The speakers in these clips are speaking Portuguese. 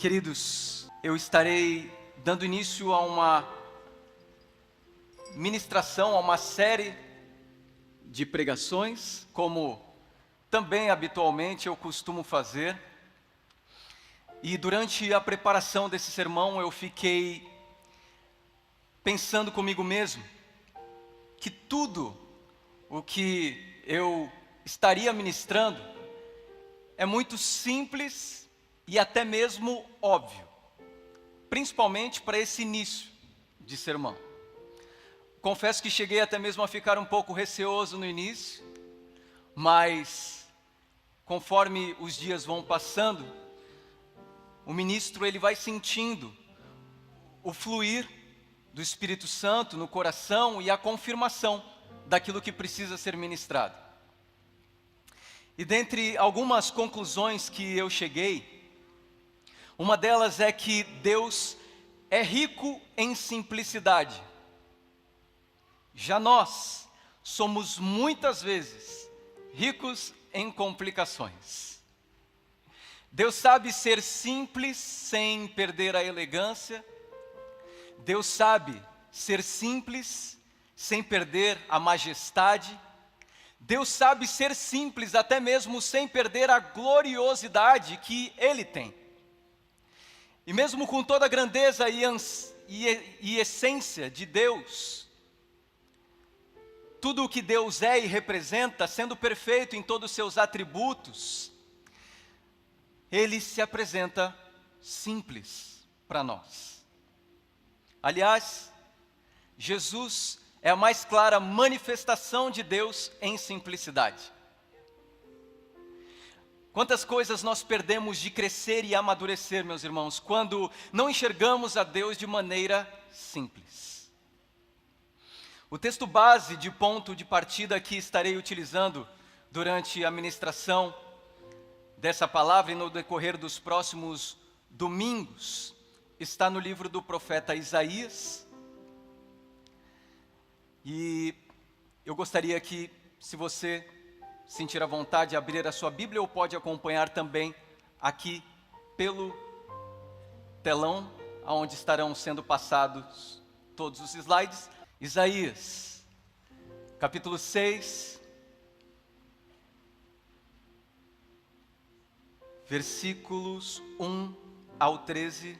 Queridos, eu estarei dando início a uma ministração, a uma série de pregações, como também habitualmente eu costumo fazer. E durante a preparação desse sermão eu fiquei pensando comigo mesmo que tudo o que eu estaria ministrando é muito simples e até mesmo óbvio, principalmente para esse início de sermão. Confesso que cheguei até mesmo a ficar um pouco receoso no início, mas conforme os dias vão passando, o ministro ele vai sentindo o fluir do Espírito Santo no coração e a confirmação daquilo que precisa ser ministrado. E dentre algumas conclusões que eu cheguei, uma delas é que Deus é rico em simplicidade. Já nós somos muitas vezes ricos em complicações. Deus sabe ser simples sem perder a elegância. Deus sabe ser simples sem perder a majestade. Deus sabe ser simples até mesmo sem perder a gloriosidade que Ele tem. E mesmo com toda a grandeza e essência de Deus, tudo o que Deus é e representa, sendo perfeito em todos os seus atributos, Ele se apresenta simples para nós. Aliás, Jesus é a mais clara manifestação de Deus em simplicidade. Quantas coisas nós perdemos de crescer e amadurecer, meus irmãos, quando não enxergamos a Deus de maneira simples. O texto base de ponto de partida que estarei utilizando durante a ministração dessa palavra e no decorrer dos próximos domingos está no livro do profeta Isaías. E eu gostaria que, se você sentir a vontade de abrir a sua Bíblia, ou pode acompanhar também aqui pelo telão, onde estarão sendo passados todos os slides. Isaías, capítulo 6, versículos 1 ao 13,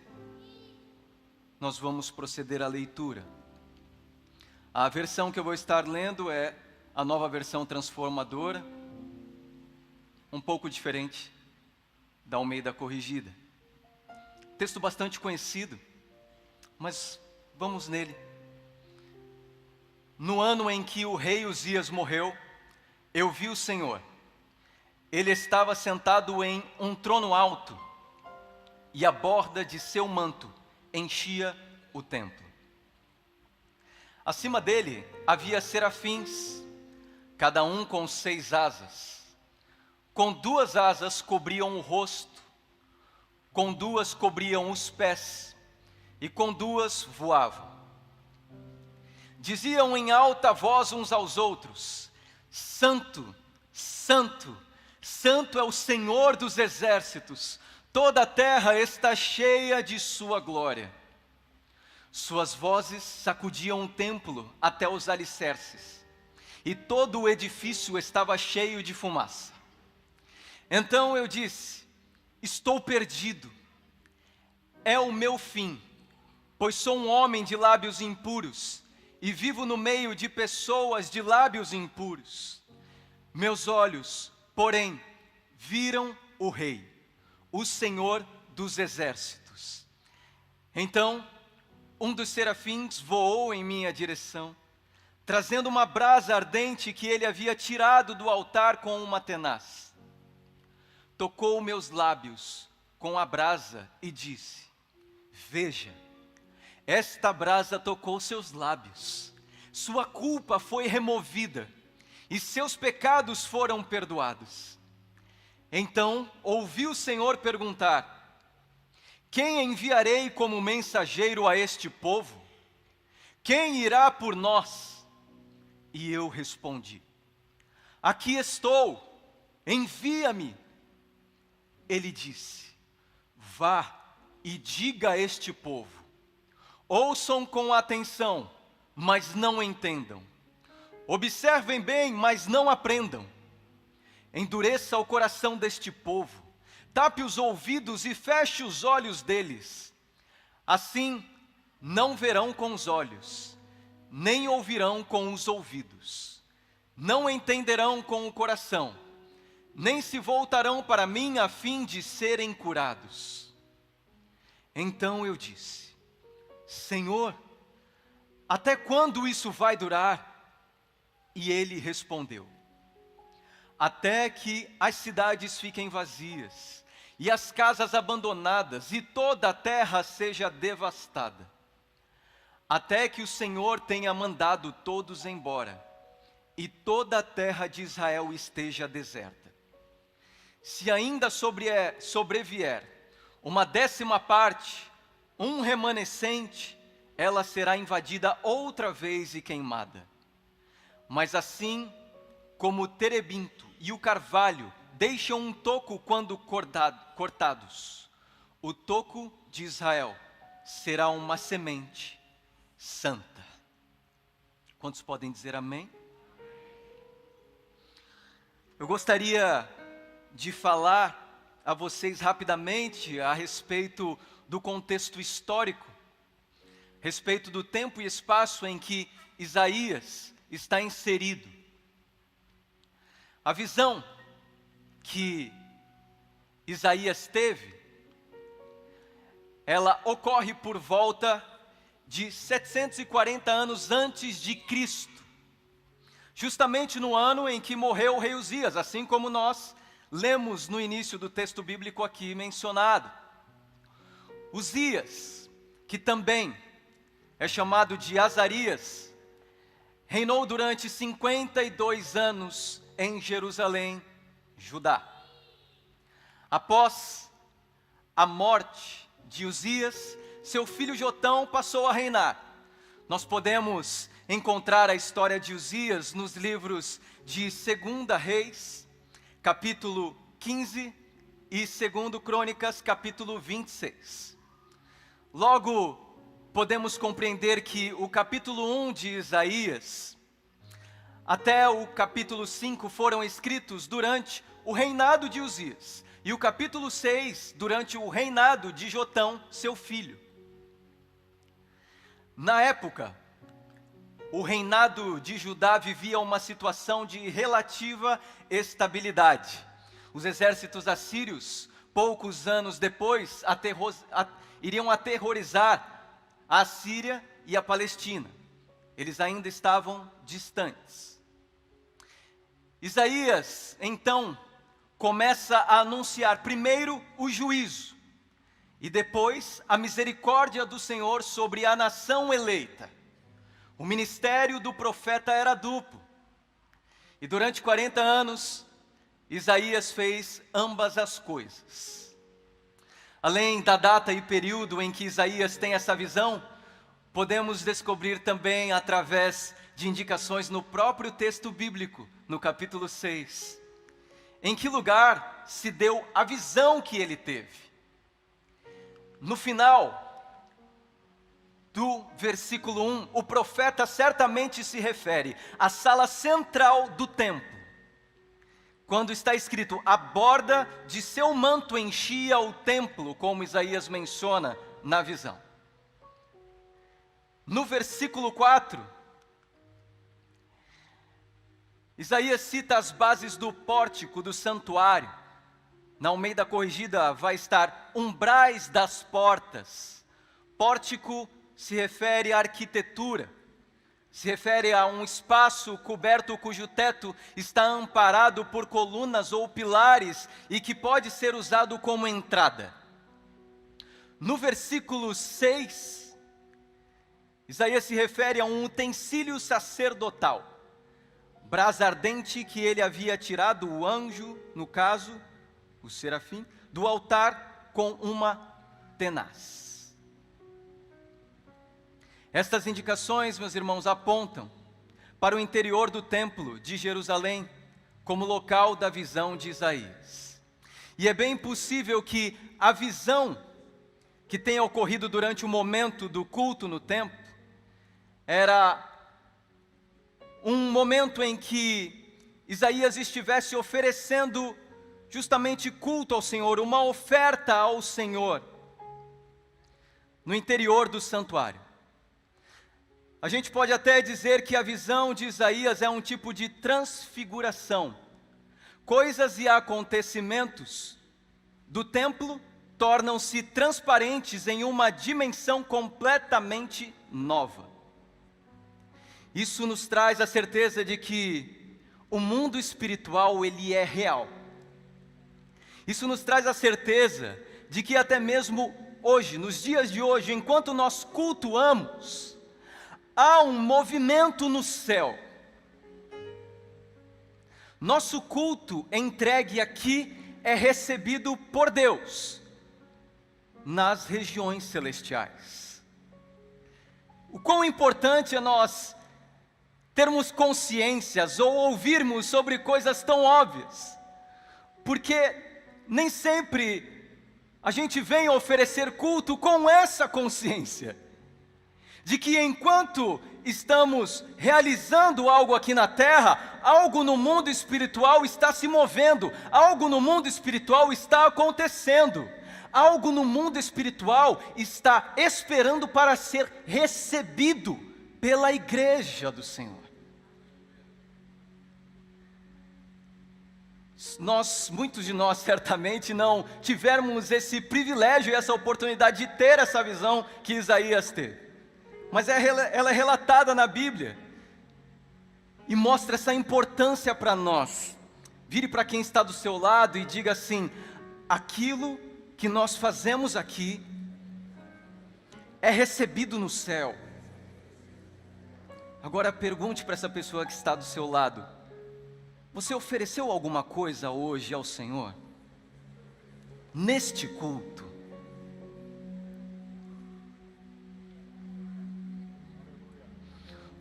nós vamos proceder à leitura. A versão que eu vou estar lendo é a Nova Versão Transformadora, um pouco diferente da Almeida Corrigida. Texto bastante conhecido, mas vamos nele. No ano em que o rei Uzias morreu, eu vi o Senhor. Ele estava sentado em um trono alto, e a borda de seu manto enchia o templo. Acima dele havia serafins, cada um com 6 asas. Com 2 asas cobriam o rosto, com 2 cobriam os pés, e com 2 voavam. Diziam em alta voz uns aos outros: Santo, Santo, Santo é o Senhor dos exércitos, toda a terra está cheia de sua glória. Suas vozes sacudiam o templo até os alicerces, e todo o edifício estava cheio de fumaça. Então eu disse: estou perdido, é o meu fim, pois sou um homem de lábios impuros, e vivo no meio de pessoas de lábios impuros. Meus olhos, porém, viram o Rei, o Senhor dos exércitos. Então, um dos serafins voou em minha direção, trazendo uma brasa ardente que ele havia tirado do altar com uma tenaz. Tocou meus lábios com a brasa e disse: veja, esta brasa tocou seus lábios, sua culpa foi removida e seus pecados foram perdoados. Então ouvi o Senhor perguntar: quem enviarei como mensageiro a este povo? Quem irá por nós? E eu respondi: aqui estou, envia-me. Ele disse: vá e diga a este povo: ouçam com atenção, mas não entendam. Observem bem, mas não aprendam. Endureça o coração deste povo, tape os ouvidos e feche os olhos deles. Assim, não verão com os olhos, nem ouvirão com os ouvidos, não entenderão com o coração, nem se voltarão para mim a fim de serem curados. Então eu disse: Senhor, até quando isso vai durar? E ele respondeu: até que as cidades fiquem vazias, e as casas abandonadas, e toda a terra seja devastada, até que o Senhor tenha mandado todos embora, e toda a terra de Israel esteja deserta. Se ainda sobrevier uma 10ª parte, um remanescente, ela será invadida outra vez e queimada. Mas assim como o terebinto e o carvalho deixam um toco quando cortados, o toco de Israel será uma semente santa. Quantos podem dizer amém? Eu gostaria de falar a vocês rapidamente a respeito do contexto histórico, a respeito do tempo e espaço em que Isaías está inserido. A visão que Isaías teve, ela ocorre por volta de 740 anos antes de Cristo, justamente no ano em que morreu o rei Uzias, assim como nós lemos no início do texto bíblico aqui mencionado. Uzias, que também é chamado de Azarias, reinou durante 52 anos em Jerusalém, Judá. Após a morte de Uzias, seu filho Jotão passou a reinar. Nós podemos encontrar a história de Uzias nos livros de 2 Reis, capítulo 15, e 2 Crônicas, capítulo 26. Logo, podemos compreender que o capítulo 1 de Isaías até o capítulo 5 foram escritos durante o reinado de Uzias, e o capítulo 6 durante o reinado de Jotão, seu filho. Na época, o reinado de Judá vivia uma situação de relativa estabilidade. Os exércitos assírios, poucos anos depois, iriam aterrorizar a Síria e a Palestina. Eles ainda estavam distantes. Isaías, então, começa a anunciar primeiro o juízo e depois a misericórdia do Senhor sobre a nação eleita. O ministério do profeta era duplo. E durante 40 anos, Isaías fez ambas as coisas. Além da data e período em que Isaías tem essa visão, podemos descobrir também através de indicações no próprio texto bíblico, no capítulo 6, em que lugar se deu a visão que ele teve. No final do versículo 1, o profeta certamente se refere à sala central do templo, quando está escrito: a borda de seu manto enchia o templo, como Isaías menciona na visão. No versículo 4, Isaías cita as bases do pórtico do santuário. Na Almeida Corrigida vai estar umbrais das portas. Pórtico se refere à arquitetura, se refere a um espaço coberto cujo teto está amparado por colunas ou pilares e que pode ser usado como entrada. No versículo 6, Isaías se refere a um utensílio sacerdotal, brasa ardente que ele havia tirado, o anjo, no caso, o serafim, do altar com uma tenaz. Estas indicações, meus irmãos, apontam para o interior do templo de Jerusalém como local da visão de Isaías. E é bem possível que a visão que tenha ocorrido durante o momento do culto no templo era um momento em que Isaías estivesse oferecendo justamente culto ao Senhor, uma oferta ao Senhor, no interior do santuário. A gente pode até dizer que a visão de Isaías é um tipo de transfiguração. Coisas e acontecimentos do templo tornam-se transparentes em uma dimensão completamente nova. Isso nos traz a certeza de que o mundo espiritual, ele é real. Isso nos traz a certeza de que até mesmo hoje, nos dias de hoje, enquanto nós cultuamos, há um movimento no céu. Nosso culto entregue aqui é recebido por Deus nas regiões celestiais. O quão importante é nós termos consciências ou ouvirmos sobre coisas tão óbvias, porque nem sempre a gente vem oferecer culto com essa consciência de que enquanto estamos realizando algo aqui na terra, algo no mundo espiritual está se movendo, algo no mundo espiritual está acontecendo, algo no mundo espiritual está esperando para ser recebido pela igreja do Senhor. Muitos de nós certamente não tivemos esse privilégio e essa oportunidade de ter essa visão que Isaías teve. Mas ela é relatada na Bíblia e mostra essa importância para nós. Vire para quem está do seu lado e diga assim: aquilo que nós fazemos aqui é recebido no céu. Agora pergunte para essa pessoa que está do seu lado: você ofereceu alguma coisa hoje ao Senhor? Neste culto?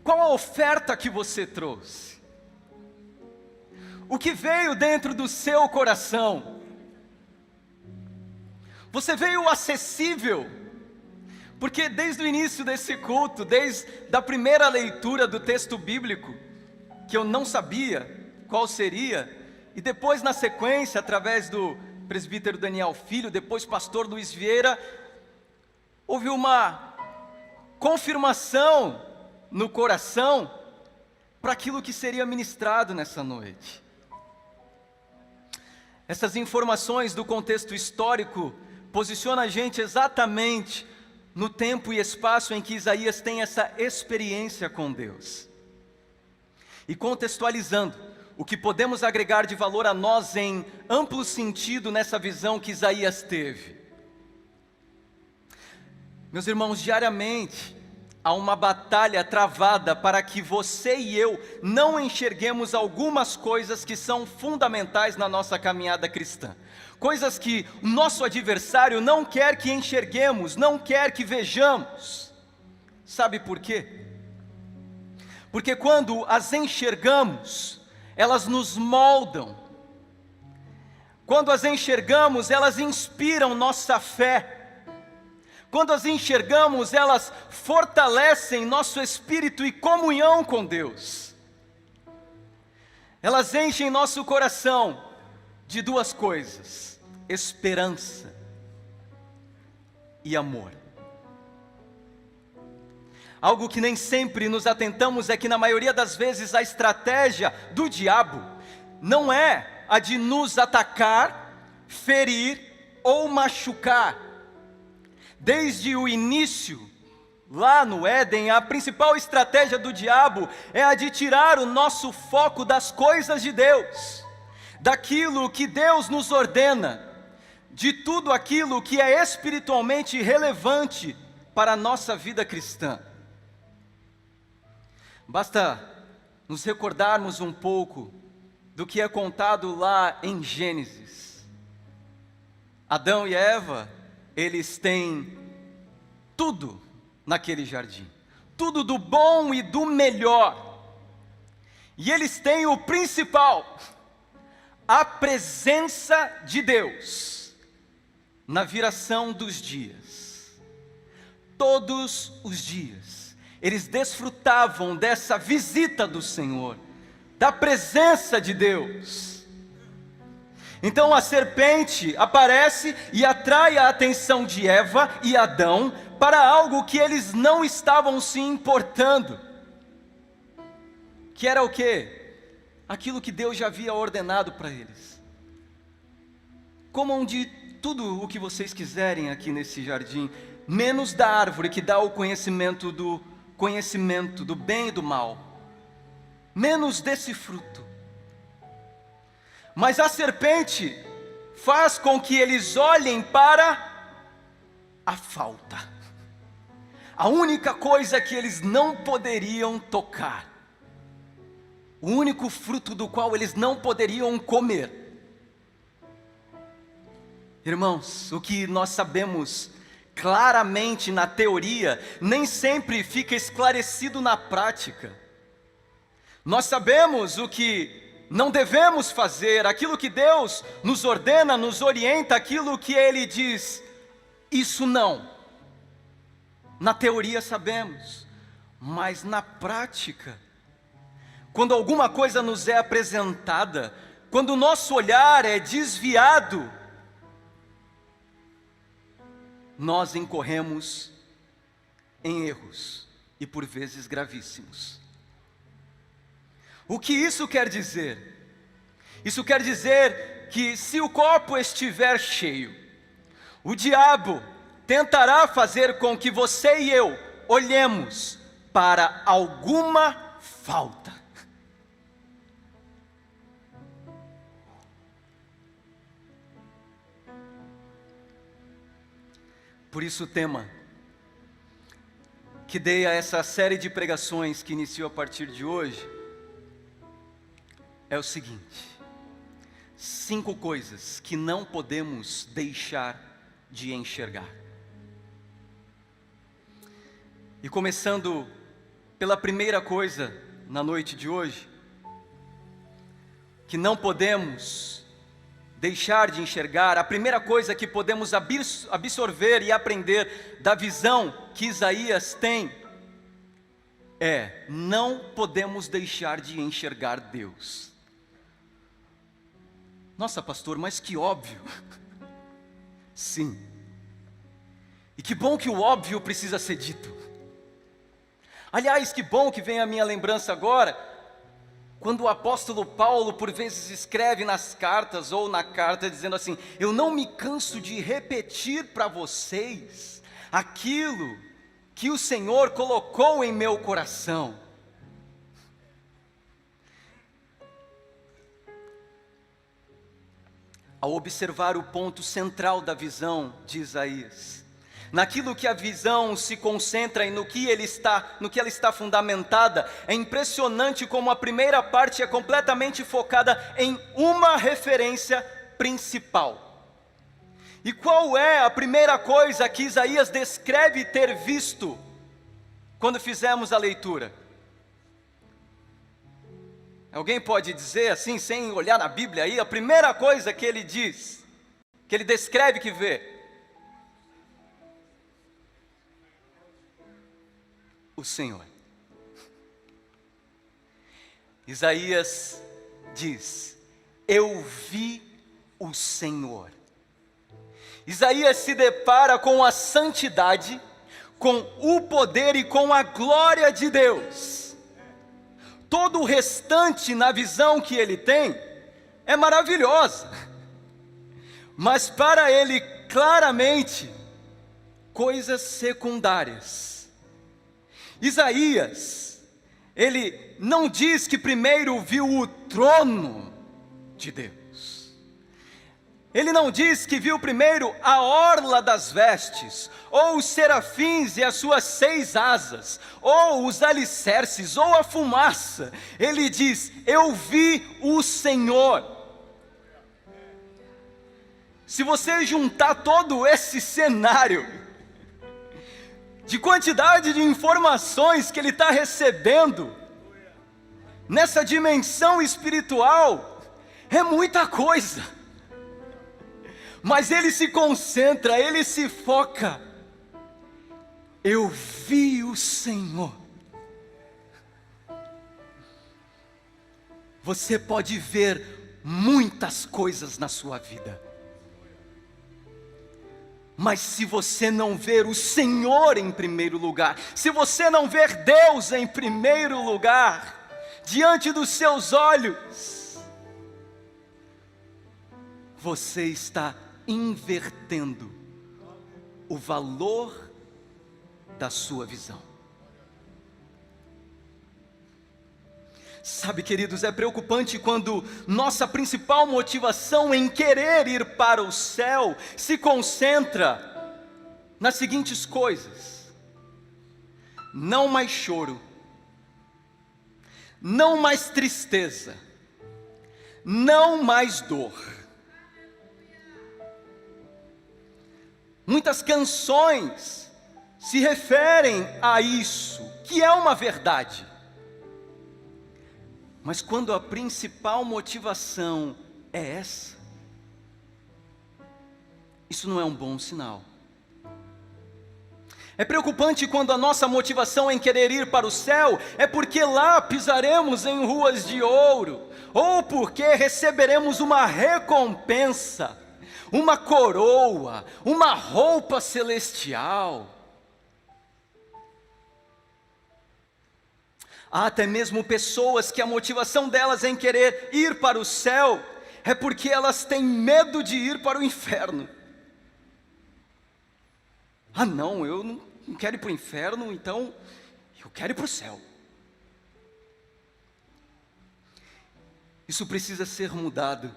Qual a oferta que você trouxe? O que veio dentro do seu coração? Você veio acessível? Porque desde o início desse culto, desde a primeira leitura do texto bíblico, que eu não sabia qual seria, e depois na sequência, através do presbítero Daniel Filho, depois pastor Luiz Vieira, houve uma confirmação no coração para aquilo que seria ministrado nessa noite. Essas informações do contexto histórico posicionam a gente exatamente no tempo e espaço em que Isaías tem essa experiência com Deus. E contextualizando, o que podemos agregar de valor a nós em amplo sentido nessa visão que Isaías teve. Meus irmãos, diariamente há uma batalha travada para que você e eu não enxerguemos algumas coisas que são fundamentais na nossa caminhada cristã. Coisas que o nosso adversário não quer que enxerguemos, não quer que vejamos. Sabe por quê? Porque quando as enxergamos, elas nos moldam. Quando as enxergamos, elas inspiram nossa fé. Quando as enxergamos, elas fortalecem nosso espírito e comunhão com Deus. Elas enchem nosso coração de duas coisas: esperança e amor. Algo que nem sempre nos atentamos é que na maioria das vezes a estratégia do diabo não é a de nos atacar, ferir ou machucar. Desde o início, lá no Éden, a principal estratégia do diabo é a de tirar o nosso foco das coisas de Deus, daquilo que Deus nos ordena, de tudo aquilo que é espiritualmente relevante para a nossa vida cristã. Basta nos recordarmos um pouco do que é contado lá em Gênesis. Adão e Eva, eles têm tudo naquele jardim, tudo do bom e do melhor, e eles têm o principal, a presença de Deus, na viração dos dias. todos os dias, eles desfrutavam dessa visita do Senhor, da presença de Deus. Então a serpente aparece e atrai a atenção de Eva e Adão para algo que eles não estavam se importando. Que era o quê? Aquilo que Deus já havia ordenado para eles. Comam de tudo o que vocês quiserem aqui nesse jardim, menos da árvore que dá o conhecimento do bem e do mal. Menos desse fruto. Mas a serpente faz com que eles olhem para a falta. A única coisa que eles não poderiam tocar. O único fruto do qual eles não poderiam comer. Irmãos, o que nós sabemos claramente na teoria, nem sempre fica esclarecido na prática. Nós sabemos o que não devemos fazer, aquilo que Deus nos ordena, nos orienta, aquilo que Ele diz, isso não. Na teoria sabemos, mas na prática, quando alguma coisa nos é apresentada, quando o nosso olhar é desviado, nós incorremos em erros, e por vezes gravíssimos. O que isso quer dizer? Isso quer dizer que se o copo estiver cheio, o diabo tentará fazer com que você e eu olhemos para alguma falta. Por isso o tema que dei a essa série de pregações que iniciou a partir de hoje é o seguinte: 5 coisas que não podemos deixar de enxergar. E começando pela primeira coisa na noite de hoje, que não podemos deixar de enxergar, a primeira coisa que podemos absorver e aprender da visão que Isaías tem, é: não podemos deixar de enxergar Deus. Nossa, pastor, mas que óbvio. Sim. E que bom que o óbvio precisa ser dito. Aliás, que bom que vem à minha lembrança agora, quando o apóstolo Paulo por vezes escreve nas cartas ou na carta dizendo assim: eu não me canso de repetir para vocês aquilo que o Senhor colocou em meu coração. Ao observar o ponto central da visão de Isaías, naquilo que a visão se concentra e no que ela está fundamentada, é impressionante como a primeira parte é completamente focada em uma referência principal. E qual é a primeira coisa que Isaías descreve ter visto quando fizemos a leitura? Alguém pode dizer assim, sem olhar na Bíblia aí, a primeira coisa que ele diz, que ele descreve que vê? O Senhor. Isaías diz: eu vi o Senhor. Isaías se depara com a santidade, com o poder e com a glória de Deus. Todo o restante na visão que ele tem é maravilhosa, mas para ele claramente coisas secundárias. Isaías, ele não diz que primeiro viu o trono de Deus. Ele não diz que viu primeiro a orla das vestes, ou os serafins e as suas 6 asas, ou os alicerces, ou a fumaça. Ele diz: eu vi o Senhor. Se você juntar todo esse cenário de quantidade de informações que ele está recebendo nessa dimensão espiritual, é muita coisa. Mas ele se concentra, ele se foca eu vi o Senhor. Você pode ver muitas coisas na sua vida, mas se você não ver o Senhor em primeiro lugar, se você não ver Deus em primeiro lugar, diante dos seus olhos, você está invertendo o valor da sua visão. Sabe, queridos, é preocupante quando nossa principal motivação em querer ir para o céu se concentra nas seguintes coisas: não mais choro, não mais tristeza, não mais dor. Muitas canções se referem a isso, que é uma verdade. Mas quando a principal motivação é essa, isso não é um bom sinal. É preocupante quando a nossa motivação em querer ir para o céu é porque lá pisaremos em ruas de ouro, ou porque receberemos uma recompensa, uma coroa, uma roupa celestial. Há até mesmo pessoas que a motivação delas em querer ir para o céu é porque elas têm medo de ir para o inferno. Ah não, eu não quero ir para o inferno, então eu quero ir para o céu. Isso precisa ser mudado.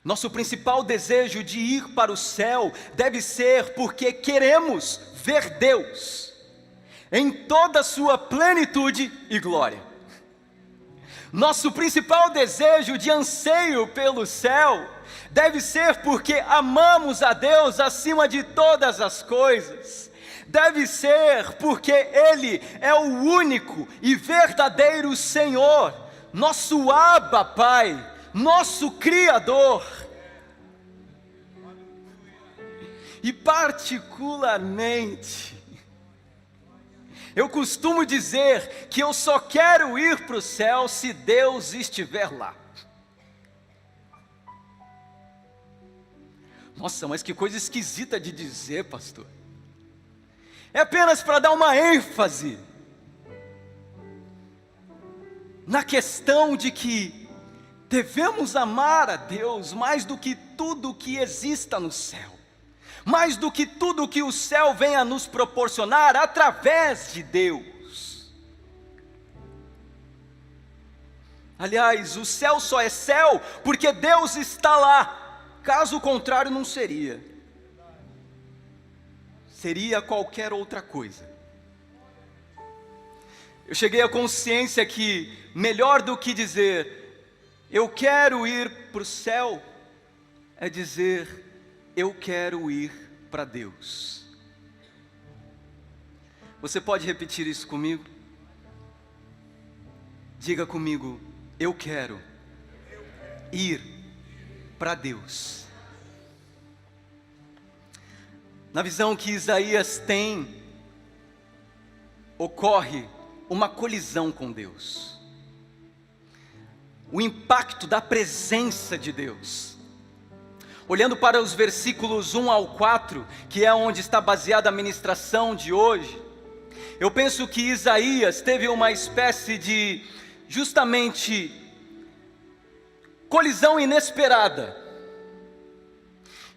Nosso principal desejo de ir para o céu deve ser porque queremos ver Deus em toda a sua plenitude e glória. Nosso principal desejo de anseio pelo céu deve ser porque amamos a Deus acima de todas as coisas. Deve ser porque Ele é o único e verdadeiro Senhor, nosso Abba Pai, nosso Criador. E particularmente, eu costumo dizer que eu só quero ir para o céu se Deus estiver lá. Nossa, mas que coisa esquisita de dizer, pastor. É apenas para dar uma ênfase na questão de que devemos amar a Deus mais do que tudo que exista no céu, mais do que tudo que o céu vem a nos proporcionar através de Deus. Aliás, o céu só é céu porque Deus está lá, caso contrário não seria. Seria qualquer outra coisa. Eu cheguei à consciência que melhor do que dizer eu quero ir para o céu, é dizer eu quero ir para Deus. Você pode repetir isso comigo? Diga comigo, eu quero ir para Deus. Na visão que Isaías tem, ocorre uma colisão com Deus. O impacto da presença de Deus. Olhando para os versículos 1 ao 4, que é onde está baseada a ministração de hoje, eu penso que Isaías teve uma espécie de, justamente, colisão inesperada.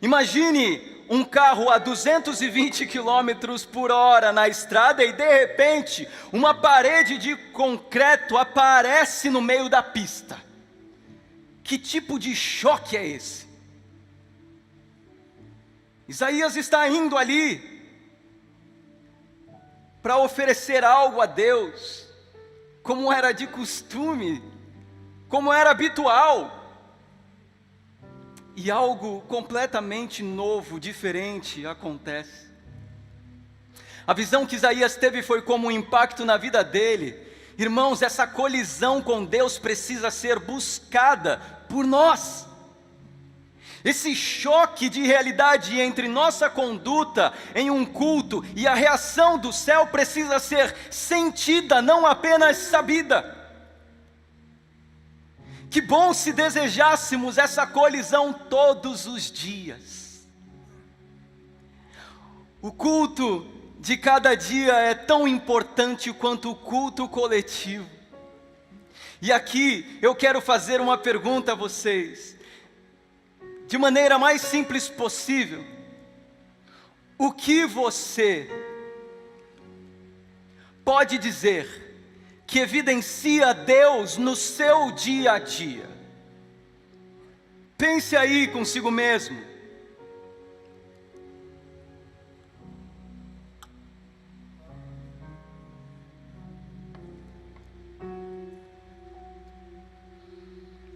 Imagine um carro a 220 km por hora na estrada e de repente uma parede de concreto aparece no meio da pista. Que tipo de choque é esse? Isaías está indo ali para oferecer algo a Deus, como era de costume, como era habitual. E algo completamente novo, diferente acontece. A visão que Isaías teve foi como um impacto na vida dele. Irmãos, essa colisão com Deus precisa ser buscada por nós. Esse choque de realidade entre nossa conduta em um culto e a reação do céu precisa ser sentida, não apenas sabida. Que bom se desejássemos essa colisão todos os dias. O culto de cada dia é tão importante quanto o culto coletivo. E aqui eu quero fazer uma pergunta a vocês, de maneira mais simples possível. O que você pode dizer que evidencia Deus no seu dia a dia? Pense aí consigo mesmo.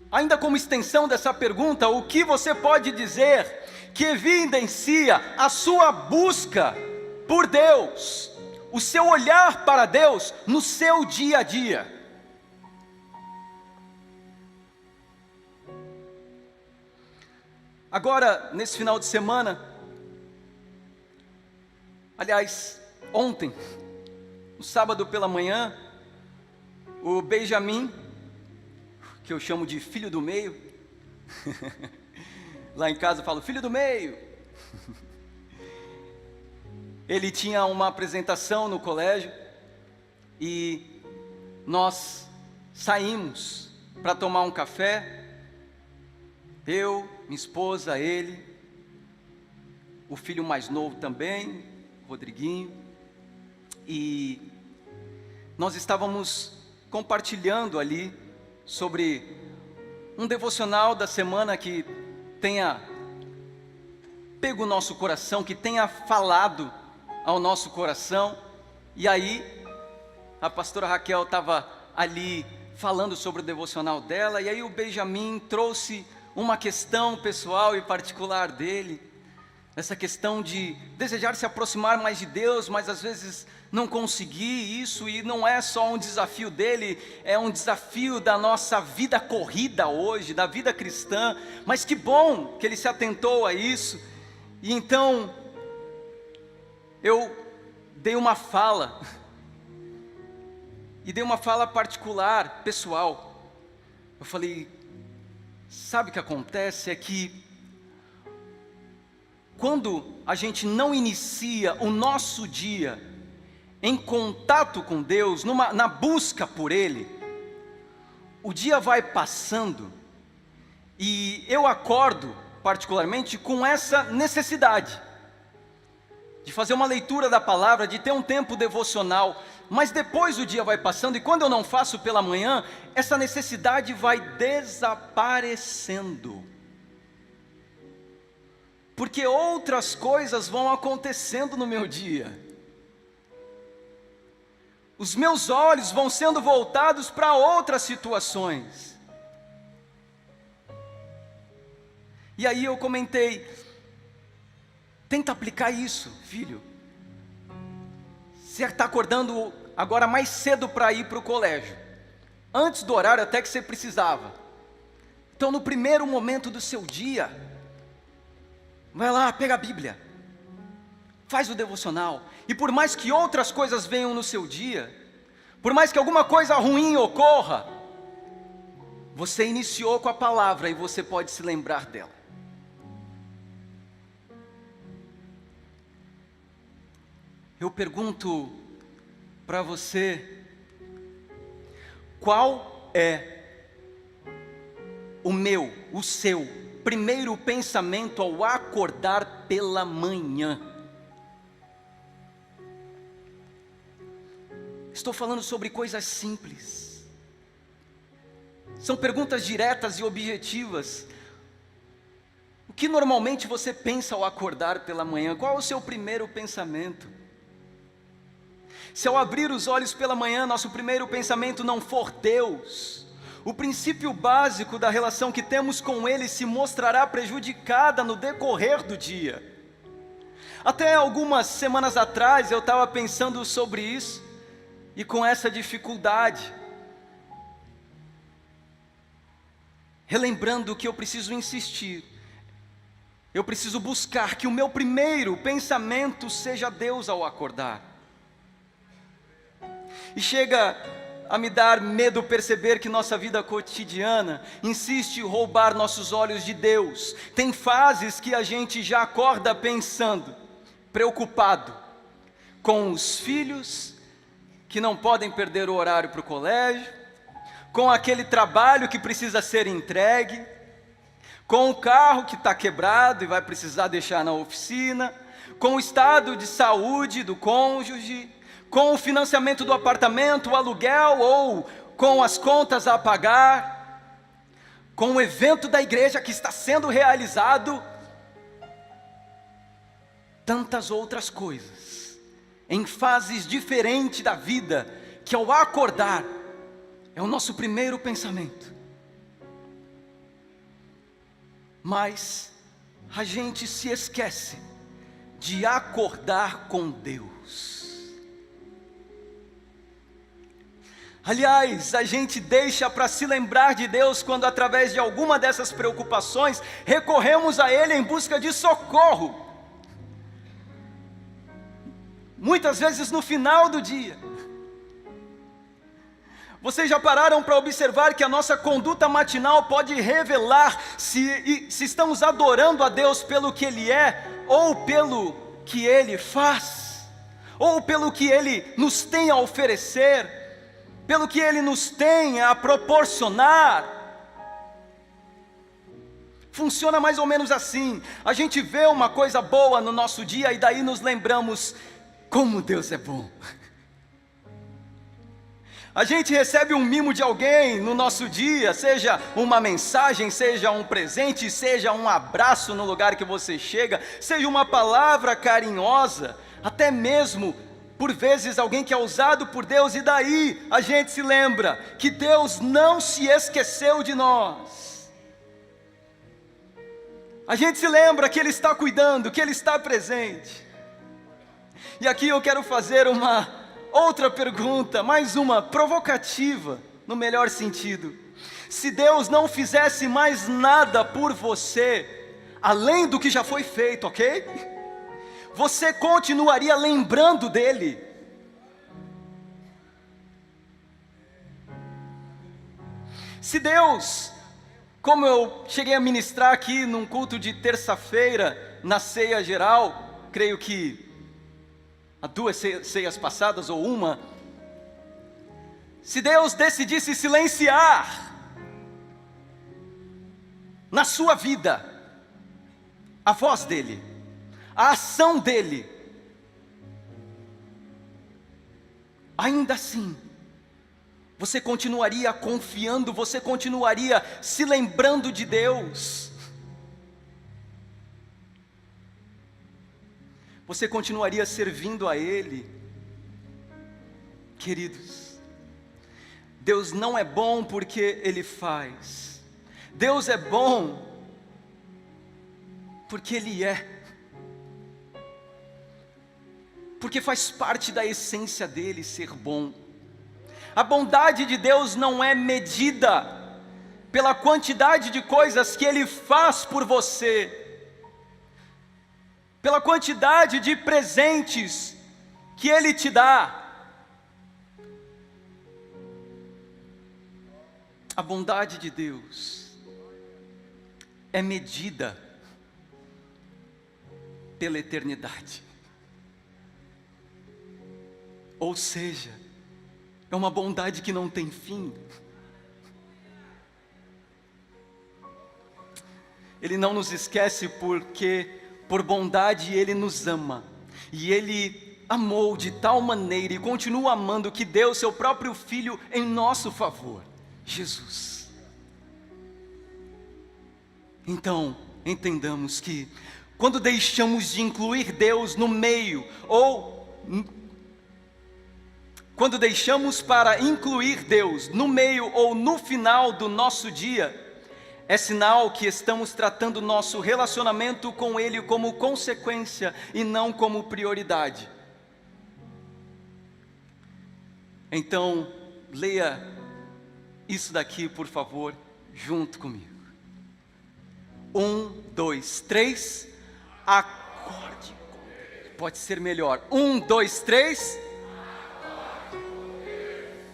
Ainda como extensão dessa pergunta, o que você pode dizer que evidencia a sua busca por Deus, o seu olhar para Deus no seu dia a dia? Agora, nesse final de semana, aliás, ontem, no sábado pela manhã, o Benjamin, que eu chamo de filho do meio, lá em casa eu falo, filho do meio, ele tinha uma apresentação no colégio, e nós saímos para tomar um café, eu, minha esposa, ele, o filho mais novo também, Rodriguinho, e nós estávamos compartilhando ali sobre um devocional da semana que tenha pego o nosso coração, que tenha falado ao nosso coração. E aí, a pastora Raquel estava ali falando sobre o devocional dela, e aí o Benjamin trouxe uma questão pessoal e particular dele, essa questão de desejar se aproximar mais de Deus, mas às vezes não conseguir isso, e não é só um desafio dele, é um desafio da nossa vida corrida hoje, da vida cristã, mas que bom que ele se atentou a isso. E então, eu dei uma fala, e dei uma fala particular, pessoal. Eu falei, sabe o que acontece? É que quando a gente não inicia o nosso dia em contato com Deus, na busca por Ele, o dia vai passando, e eu acordo particularmente com essa necessidade de fazer uma leitura da palavra, de ter um tempo devocional, mas depois o dia vai passando, e quando eu não faço pela manhã, essa necessidade vai desaparecendo, porque outras coisas vão acontecendo no meu dia. Os meus olhos vão sendo voltados para outras situações. E aí eu comentei, tenta aplicar isso, filho. Você está acordando agora mais cedo para ir para o colégio, antes do horário até que você precisava. Então no primeiro momento do seu dia, vai lá, pega a Bíblia, faz o devocional, e por mais que outras coisas venham no seu dia, por mais que alguma coisa ruim ocorra, você iniciou com a palavra e você pode se lembrar dela. Eu pergunto para você, qual é o seu primeiro pensamento ao acordar pela manhã? Estou falando sobre coisas simples. São perguntas diretas e objetivas. O que normalmente você pensa ao acordar pela manhã? Qual é o seu primeiro pensamento? Se ao abrir os olhos pela manhã, nosso primeiro pensamento não for Deus, o princípio básico da relação que temos com Ele se mostrará prejudicada no decorrer do dia. Até algumas semanas atrás eu estava pensando sobre isso, e com essa dificuldade, relembrando que eu preciso insistir, Eu preciso buscar que o meu primeiro pensamento seja Deus ao acordar. E chega a me dar medo perceber que nossa vida cotidiana insiste em roubar nossos olhos de Deus. Tem fases que a gente já acorda pensando, preocupado com os filhos que não podem perder o horário para o colégio, com aquele trabalho que precisa ser entregue, com o carro que está quebrado e vai precisar deixar na oficina, com o estado de saúde do cônjuge, com o financiamento do apartamento, o aluguel ou com as contas a pagar, com o evento da igreja que está sendo realizado, tantas outras coisas, em fases diferentes da vida, que ao acordar, é o nosso primeiro pensamento. Mas a gente se esquece de acordar com Deus. Aliás, a gente deixa para se lembrar de Deus quando, através de alguma dessas preocupações, recorremos a Ele em busca de socorro. Muitas vezes no final do dia. Vocês já pararam para observar que a nossa conduta matinal pode revelar se estamos adorando a Deus pelo que Ele é, ou pelo que Ele faz, ou pelo que Ele nos tem a oferecer, pelo que Ele nos tem a proporcionar? Funciona mais ou menos assim: a gente vê uma coisa boa no nosso dia e daí nos lembramos como Deus é bom. A gente recebe um mimo de alguém no nosso dia, seja uma mensagem, seja um presente, seja um abraço no lugar que você chega, seja uma palavra carinhosa, até mesmo, por vezes, alguém que é usado por Deus, e daí a gente se lembra que Deus não se esqueceu de nós. A gente se lembra que Ele está cuidando, que Ele está presente. E aqui eu quero fazer uma outra pergunta, mais uma provocativa, no melhor sentido. Se Deus não fizesse mais nada por você, além do que já foi feito, ok? Você continuaria lembrando dele? Se Deus, como eu cheguei a ministrar aqui num culto de terça-feira, na ceia geral, creio que há 2 ceias passadas ou uma, se Deus decidisse silenciar na sua vida a voz dele, a ação dele, ainda assim, você continuaria confiando, você continuaria se lembrando de Deus, você continuaria servindo a Ele? Queridos, Deus não é bom porque Ele faz, Deus é bom porque Ele é, porque faz parte da essência dEle ser bom. A bondade de Deus não é medida pela quantidade de coisas que Ele faz por você, pela quantidade de presentes que Ele te dá. A bondade de Deus é medida pela eternidade. Ou seja, é uma bondade que não tem fim. Ele não nos esquece porque, por bondade, Ele nos ama. E Ele amou de tal maneira e continua amando que deu seu próprio Filho em nosso favor, Jesus. Então, entendamos que quando deixamos de incluir Deus no meio, ou quando deixamos para incluir Deus no meio ou no final do nosso dia, é sinal que estamos tratando nosso relacionamento com Ele como consequência e não como prioridade. Então, leia isso daqui, por favor, junto comigo. 1, 2, 3. Acorde com Deus. Pode ser melhor. 1, 2, 3.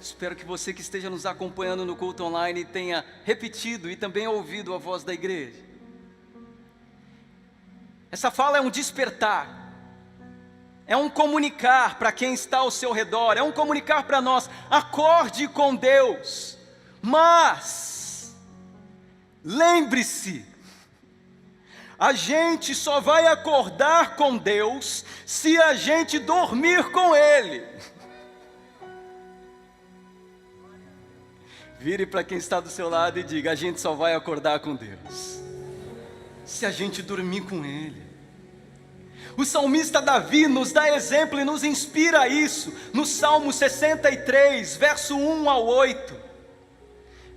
Espero que você que esteja nos acompanhando no culto online tenha repetido e também ouvido a voz da igreja. Essa fala é um despertar, é um comunicar para quem está ao seu redor, é um comunicar para nós: acorde com Deus, mas lembre-se, a gente só vai acordar com Deus se a gente dormir com Ele. Vire para quem está do seu lado e diga: a gente só vai acordar com Deus se a gente dormir com Ele. O salmista Davi nos dá exemplo e nos inspira a isso, no Salmo 63, verso 1 ao 8.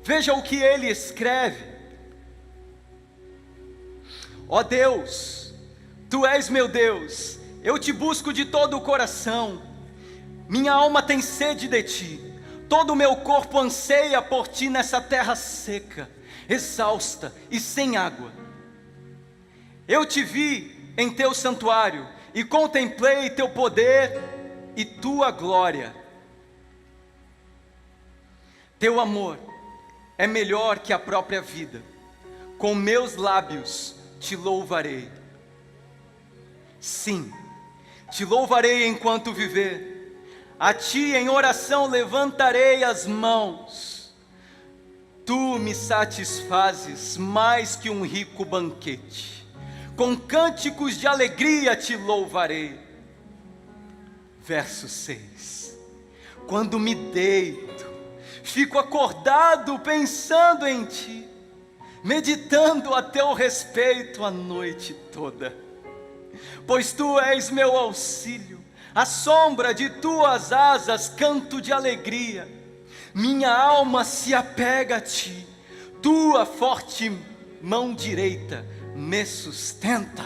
Veja o que ele escreve: ó Deus, Tu és meu Deus, eu te busco de todo o coração, minha alma tem sede de Ti, todo o meu corpo anseia por Ti nessa terra seca, exausta e sem água. Eu te vi em Teu santuário e contemplei Teu poder e Tua glória. Teu amor é melhor que a própria vida, com meus lábios Te louvarei. Sim, Te louvarei enquanto viver, a Ti em oração levantarei as mãos. Tu me satisfazes mais que um rico banquete, com cânticos de alegria Te louvarei. Verso 6: quando me deito, fico acordado pensando em Ti, meditando a Teu respeito a noite toda. Pois Tu és meu auxílio, à sombra de Tuas asas canto de alegria. Minha alma se apega a Ti, Tua forte mão direita me sustenta.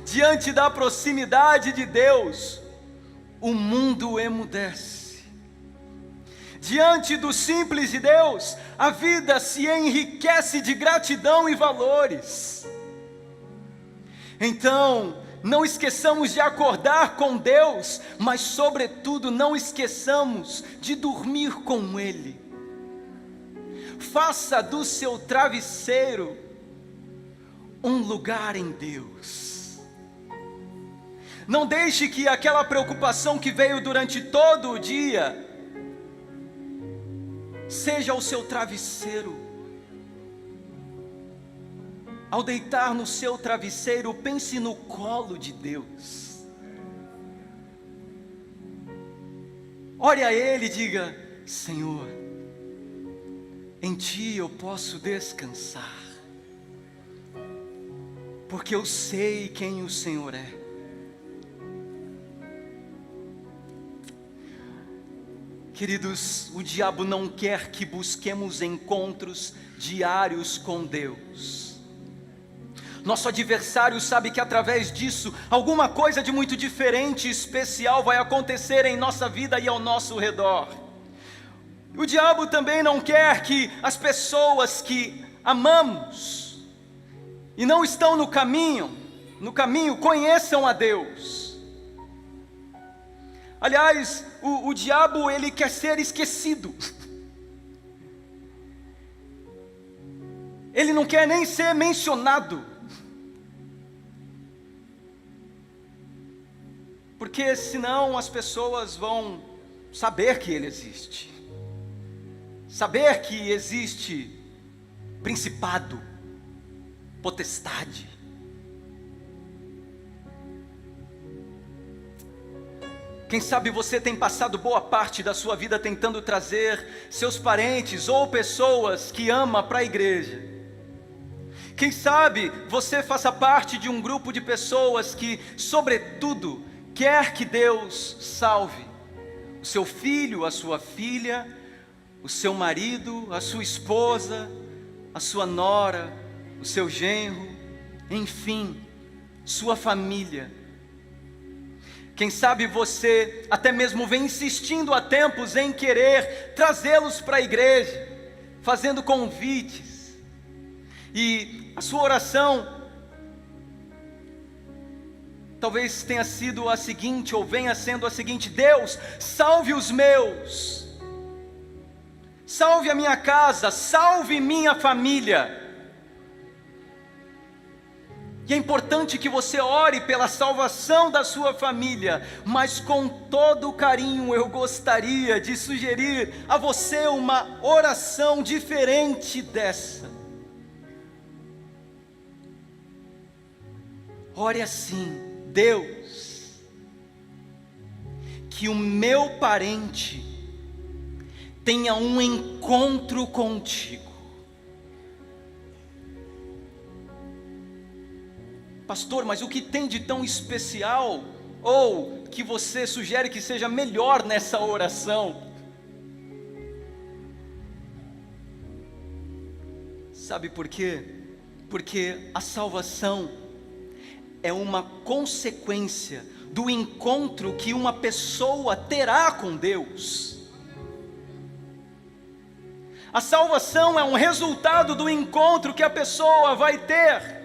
Diante da proximidade de Deus, o mundo emudece. Diante do simples de Deus, a vida se enriquece de gratidão e valores. Então, não esqueçamos de acordar com Deus, mas sobretudo não esqueçamos de dormir com Ele. Faça do seu travesseiro um lugar em Deus. Não deixe que aquela preocupação que veio durante todo o dia seja o seu travesseiro. Ao deitar no seu travesseiro, pense no colo de Deus. Ore a Ele e diga: Senhor, em Ti eu posso descansar, porque eu sei quem o Senhor é. Queridos, o diabo não quer que busquemos encontros diários com Deus. Nosso adversário sabe que através disso, alguma coisa de muito diferente e especial vai acontecer em nossa vida e ao nosso redor. O diabo também não quer que as pessoas que amamos e não estão no caminho, conheçam a Deus. Aliás, o diabo, ele quer ser esquecido. Ele não quer nem ser mencionado. Porque senão as pessoas vão saber que Ele existe. Saber que existe principado, potestade. Quem sabe você tem passado boa parte da sua vida tentando trazer seus parentes ou pessoas que ama para a igreja. Quem sabe você faça parte de um grupo de pessoas que, sobretudo, quer que Deus salve o seu filho, a sua filha, o seu marido, a sua esposa, a sua nora, o seu genro, enfim, sua família. Quem sabe você até mesmo vem insistindo há tempos em querer trazê-los para a igreja, fazendo convites. E a sua oração talvez tenha sido a seguinte, ou venha sendo a seguinte: Deus, salve os meus, salve a minha casa, salve minha família. E é importante que você ore pela salvação da sua família, mas com todo carinho eu gostaria de sugerir a você uma oração diferente dessa. Ore assim: Deus, que o meu parente tenha um encontro contigo. Pastor, mas o que tem de tão especial, ou que você sugere que seja melhor nessa oração? Sabe por quê? Porque a salvação é uma consequência do encontro que uma pessoa terá com Deus. A salvação é um resultado do encontro que a pessoa vai ter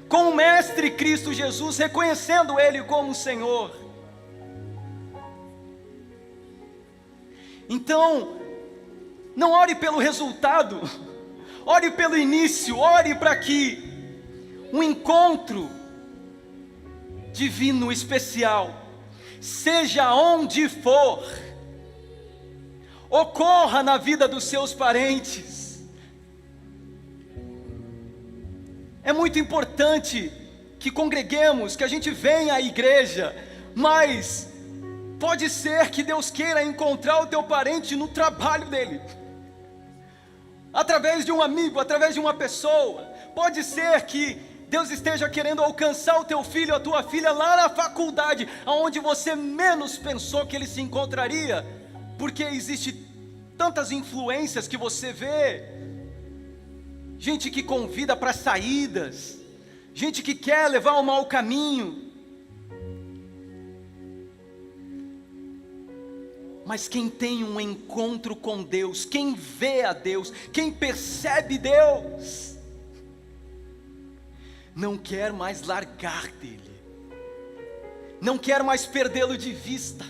com o Mestre Cristo Jesus, reconhecendo Ele como Senhor. Então, não ore pelo resultado, ore pelo início, ore para que um encontro divino especial, seja onde for, ocorra na vida dos seus parentes. É muito importante que congreguemos, que a gente venha à igreja, mas pode ser que Deus queira encontrar o teu parente no trabalho dele, através de um amigo, através de uma pessoa. Pode ser que Deus esteja querendo alcançar o teu filho, a tua filha lá na faculdade, aonde você menos pensou que ele se encontraria, porque existe tantas influências que você vê. Gente que convida para saídas, gente que quer levar o mau caminho. Mas quem tem um encontro com Deus, quem vê a Deus, quem percebe Deus, não quer mais largar dele, não quer mais perdê-lo de vista.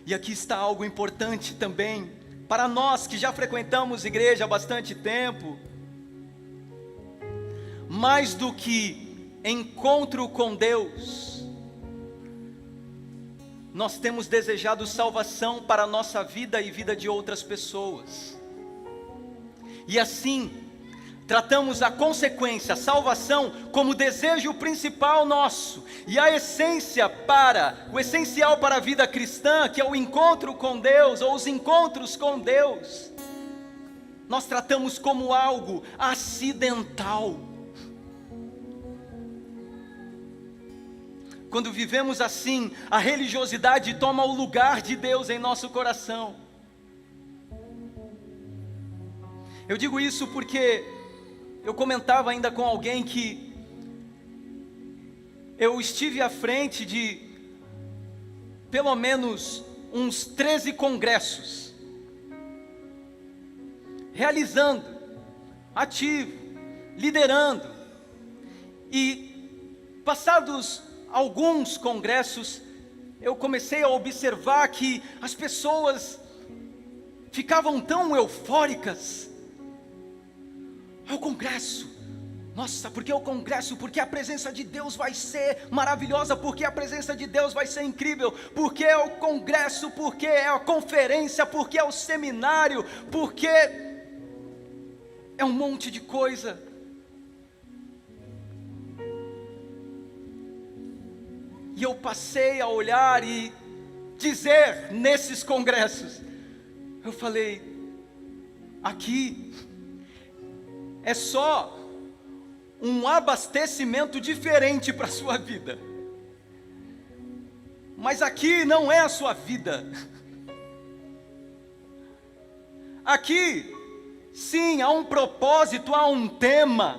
E aqui está algo importante também, para nós que já frequentamos igreja há bastante tempo. Mais do que encontro com Deus, nós temos desejado salvação para a nossa vida e vida de outras pessoas. E assim, tratamos a consequência, a salvação, como desejo principal nosso. E a essência o essencial para a vida cristã, que é o encontro com Deus, ou os encontros com Deus, nós tratamos como algo acidental. Quando vivemos assim, a religiosidade toma o lugar de Deus em nosso coração. Eu digo isso porque eu comentava ainda com alguém que eu estive à frente de pelo menos uns 13 congressos, realizando, ativo, liderando, e passados alguns congressos, eu comecei a observar que as pessoas ficavam tão eufóricas. É o congresso, nossa, porque é o congresso, porque a presença de Deus vai ser maravilhosa, porque a presença de Deus vai ser incrível, porque é o congresso, porque é a conferência, porque é o seminário, porque é um monte de coisa. E eu passei a olhar e dizer nesses congressos, eu falei, aqui é só um abastecimento diferente para a sua vida, mas aqui não é a sua vida. Aqui, sim, há um propósito, há um tema,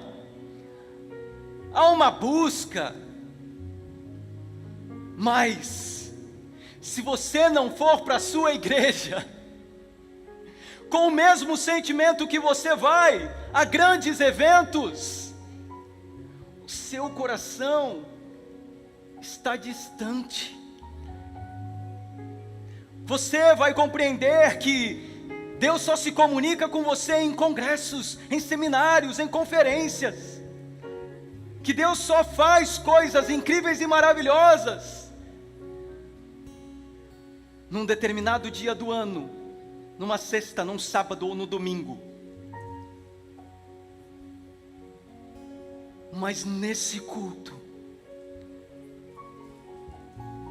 há uma busca, mas se você não for para a sua igreja, com o mesmo sentimento que você vai a grandes eventos, o seu coração está distante. Você vai compreender que Deus só se comunica com você em congressos, em seminários, em conferências. Que Deus só faz coisas incríveis e maravilhosas num determinado dia do ano, numa sexta, num sábado ou no domingo. Mas nesse culto,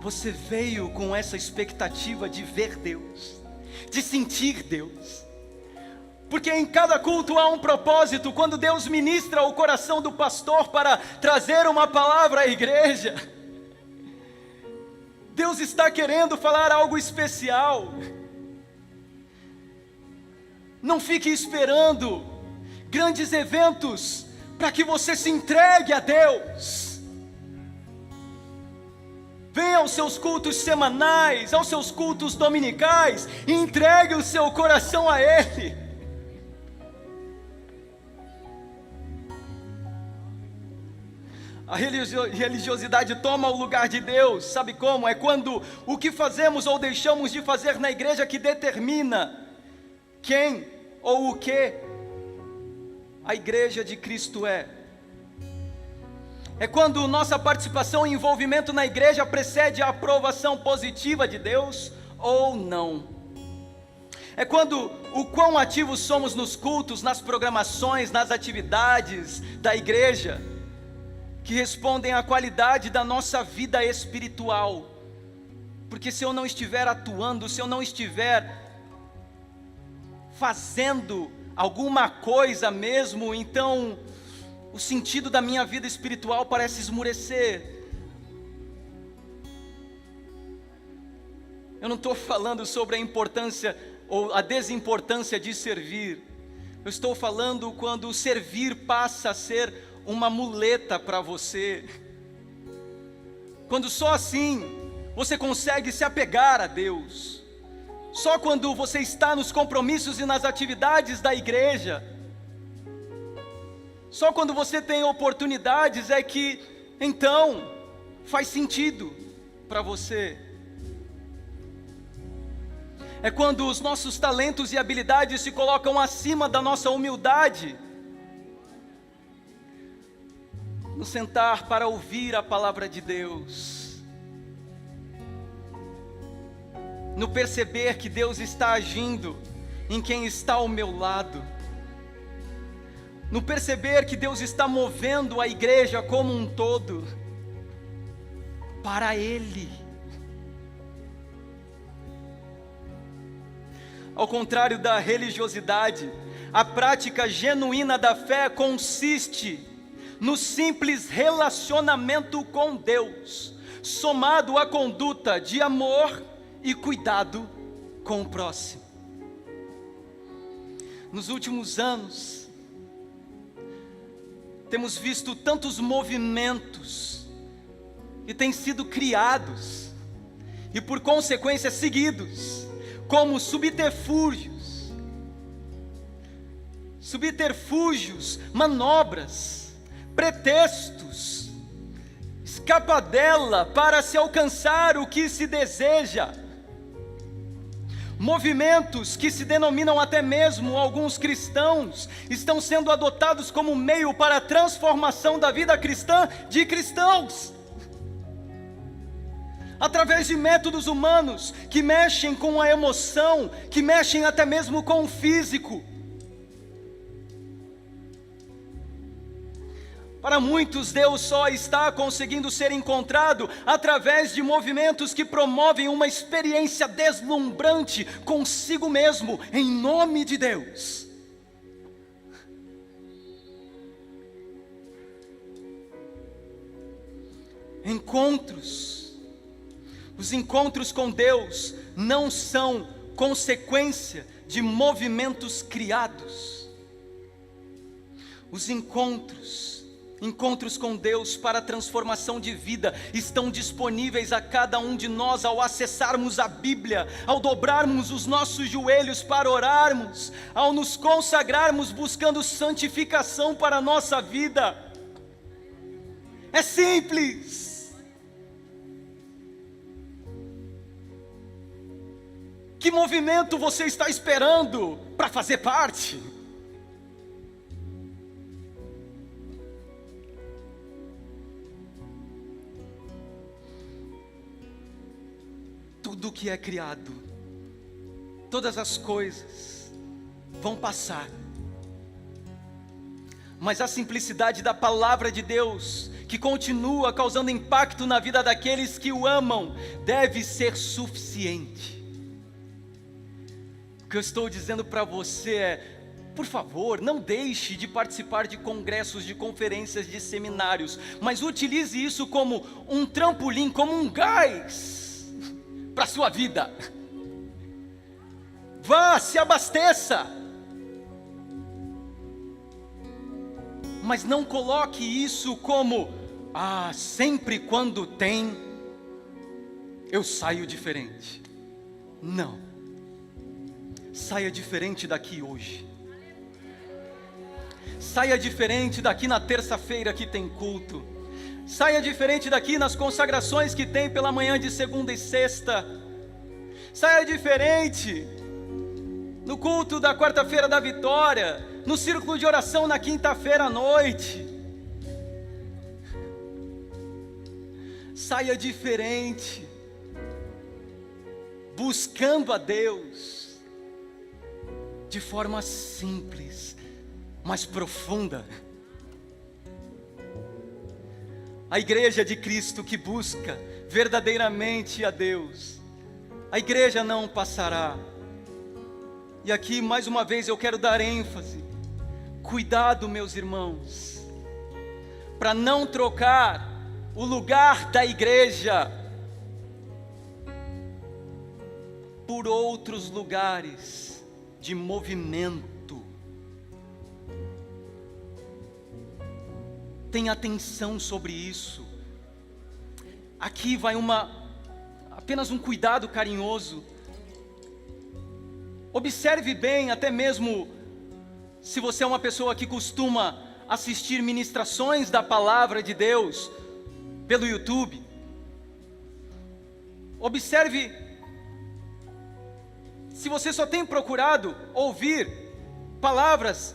você veio com essa expectativa de ver Deus, de sentir Deus, porque em cada culto há um propósito. Quando Deus ministra o coração do pastor para trazer uma palavra à igreja, Deus está querendo falar algo especial. Não fique esperando grandes eventos para que você se entregue a Deus. Venha aos seus cultos semanais, aos seus cultos dominicais, e entregue o seu coração a Ele. A religiosidade toma o lugar de Deus, sabe como? É quando o que fazemos ou deixamos de fazer na igreja que determina quem ou o que a igreja de Cristo é. É quando nossa participação e envolvimento na igreja precede a aprovação positiva de Deus ou não. É quando o quão ativos somos nos cultos, nas programações, nas atividades da igreja, que respondem à qualidade da nossa vida espiritual. Porque se eu não estiver atuando, se eu não estiver fazendo alguma coisa mesmo, então o sentido da minha vida espiritual parece esmurecer. Eu não estou falando sobre a importância ou a desimportância de servir. Eu estou falando quando o servir passa a ser uma muleta para você. Quando só assim você consegue se apegar a Deus. Só quando você está nos compromissos e nas atividades da igreja. Só quando você tem oportunidades é que, então, faz sentido para você. É quando os nossos talentos e habilidades se colocam acima da nossa humildade. No sentar para ouvir a palavra de Deus. No perceber que Deus está agindo em quem está ao meu lado. No perceber que Deus está movendo a igreja como um todo para Ele. Ao contrário da religiosidade, a prática genuína da fé consiste no simples relacionamento com Deus, somado à conduta de amor e cuidado com o próximo. Nos últimos anos, temos visto tantos movimentos que têm sido criados e por consequência seguidos, como subterfúgios, manobras, pretextos, escapadela para se alcançar o que se deseja. Movimentos que se denominam até mesmo alguns cristãos, estão sendo adotados como meio para a transformação da vida cristã de cristãos. Através de métodos humanos que mexem com a emoção, que mexem até mesmo com o físico. Para muitos, Deus só está conseguindo ser encontrado através de movimentos que promovem uma experiência deslumbrante consigo mesmo, em nome de Deus. Os encontros com Deus não são consequência de movimentos criados. Os encontros Encontros com Deus para transformação de vida estão disponíveis a cada um de nós ao acessarmos a Bíblia, ao dobrarmos os nossos joelhos para orarmos, ao nos consagrarmos buscando santificação para a nossa vida. É simples. Que movimento você está esperando para fazer parte? Tudo que é criado, todas as coisas vão passar, mas a simplicidade da palavra de Deus, que continua causando impacto na vida daqueles que o amam, deve ser suficiente. O que eu estou dizendo para você é: por favor, não deixe de participar de congressos, de conferências, de seminários, mas utilize isso como um trampolim, como um gás para a sua vida. Vá, se abasteça, mas não coloque isso como: sempre quando tem, eu saio diferente. Não, saia diferente daqui hoje, saia diferente daqui na terça-feira que tem culto, saia diferente daqui nas consagrações que tem pela manhã de segunda e sexta, saia diferente no culto da quarta-feira da vitória, no círculo de oração na quinta-feira à noite. Saia diferente, buscando a Deus de forma simples, mas profunda. A igreja de Cristo que busca verdadeiramente a Deus, a igreja não passará. E aqui mais uma vez eu quero dar ênfase: cuidado, meus irmãos, para não trocar o lugar da igreja por outros lugares de movimento. Tenha atenção sobre isso. Aqui vai apenas um cuidado carinhoso. Observe bem, até mesmo se você é uma pessoa que costuma assistir ministrações da palavra de Deus pelo YouTube. Observe se você só tem procurado ouvir palavras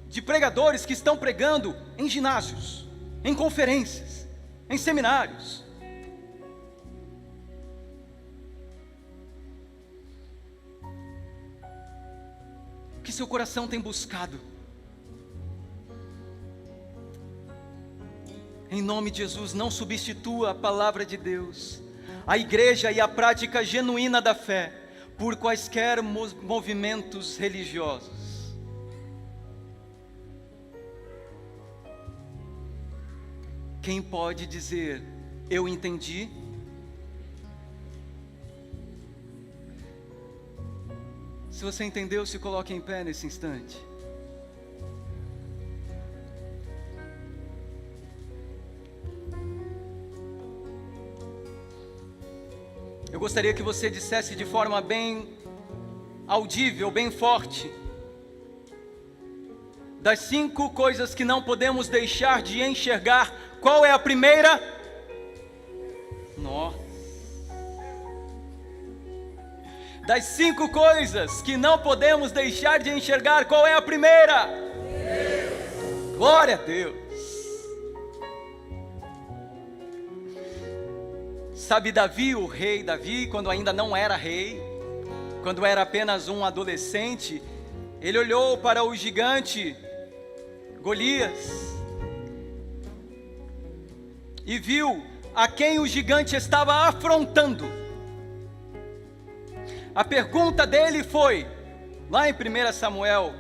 de pregadores que estão pregando em ginásios, em conferências, em seminários. O que seu coração tem buscado? Em nome de Jesus, não substitua a palavra de Deus, a igreja e a prática genuína da fé por quaisquer movimentos religiosos. Quem pode dizer: eu entendi? Se você entendeu, se coloque em pé nesse instante. Eu gostaria que você dissesse de forma bem audível, bem forte: das 5 coisas que não podemos deixar de enxergar, qual é a primeira? Nossa. Das 5 coisas que não podemos deixar de enxergar, qual é a primeira? Deus. Glória a Deus. Sabe Davi, o rei Davi, quando ainda não era rei, quando era apenas um adolescente, ele olhou para o gigante Golias e viu a quem o gigante estava afrontando. A pergunta dele foi, lá em 1 Samuel,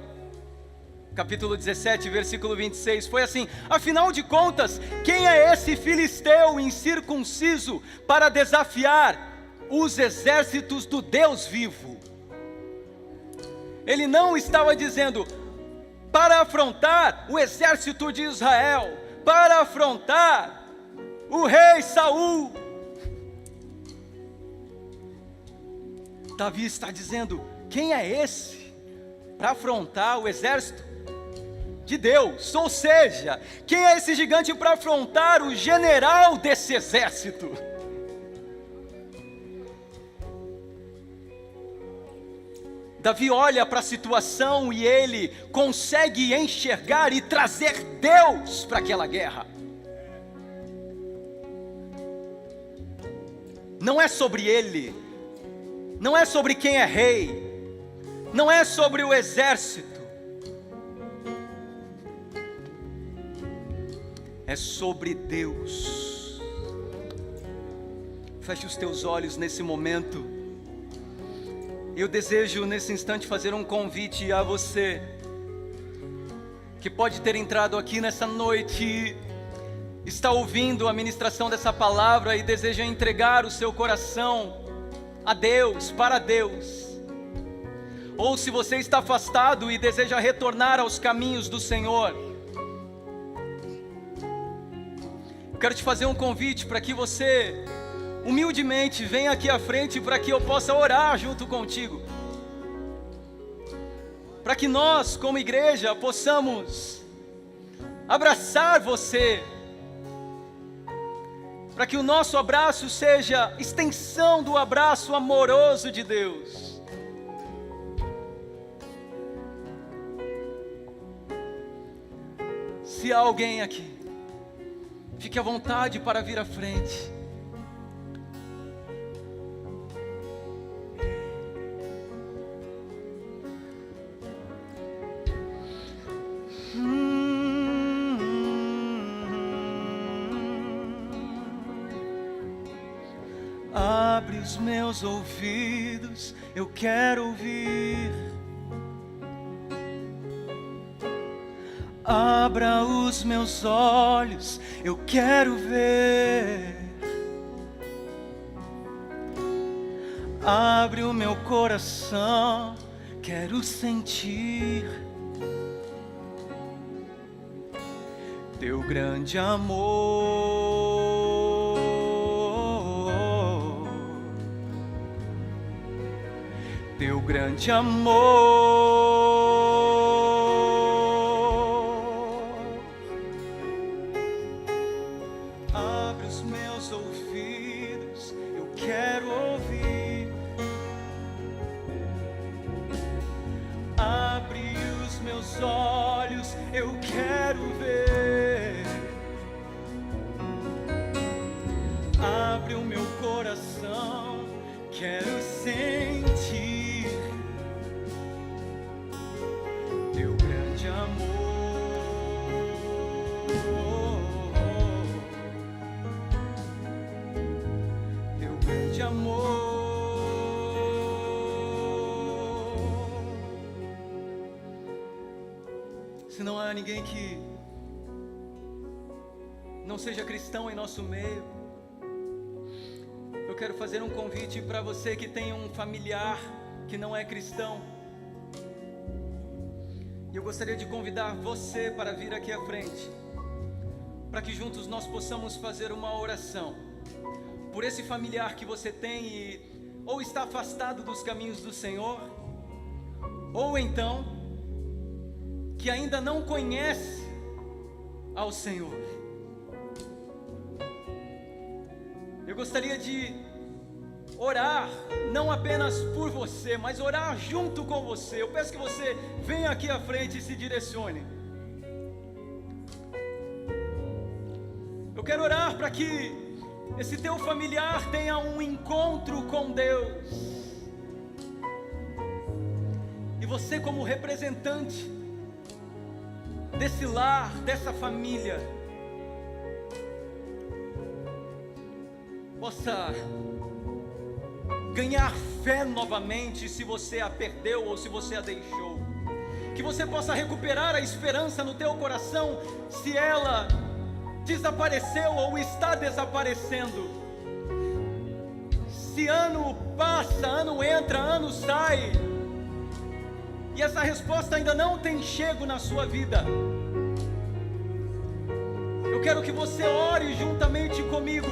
capítulo 17, versículo 26, foi assim: afinal de contas, quem é esse filisteu incircunciso para desafiar os exércitos do Deus vivo? Ele não estava dizendo para afrontar o exército de Israel, para afrontar o rei Saul. Davi está dizendo: quem é esse para afrontar o exército de Deus? Ou seja, quem é esse gigante para afrontar o general desse exército? Davi olha para a situação e ele consegue enxergar e trazer Deus para aquela guerra. Não é sobre ele, não é sobre quem é rei, não é sobre o exército, é sobre Deus. Feche os teus olhos nesse momento. Eu desejo nesse instante fazer um convite a você que pode ter entrado aqui nessa noite, está ouvindo a ministração dessa palavra e deseja entregar o seu coração a Deus, para Deus. Ou se você está afastado e deseja retornar aos caminhos do Senhor, quero te fazer um convite para que você humildemente venha aqui à frente para que eu possa orar junto contigo, para que nós como igreja possamos abraçar você, para que o nosso abraço seja extensão do abraço amoroso de Deus. Se há alguém aqui, fique à vontade para vir à frente. Abre os meus ouvidos, eu quero ouvir. Abra os meus olhos, eu quero ver. Abre o meu coração, quero sentir teu grande amor, teu grande amor. Abre os meus ouvidos, eu quero ouvir. Abre os meus olhos, eu quero ver. Abre o meu coração, quero sentir teu grande amor, teu grande amor. Se não há ninguém que não seja cristão em nosso meio, eu quero fazer um convite para você que tem um familiar que não é cristão. E eu gostaria de convidar você para vir aqui à frente, para que juntos nós possamos fazer uma oração por esse familiar que você tem e ou está afastado dos caminhos do Senhor, ou então que ainda não conhece ao Senhor. Eu gostaria de orar, não apenas por você, mas orar junto com você. Eu peço que você venha aqui à frente e se direcione. Eu quero orar para que esse teu familiar tenha um encontro com Deus. E você, como representante desse lar, dessa família, possa ganhar fé novamente se você a perdeu ou se você a deixou. Que você possa recuperar a esperança no teu coração se ela desapareceu ou está desaparecendo. Se ano passa, ano entra, ano sai, e essa resposta ainda não tem chego na sua vida, eu quero que você ore juntamente comigo,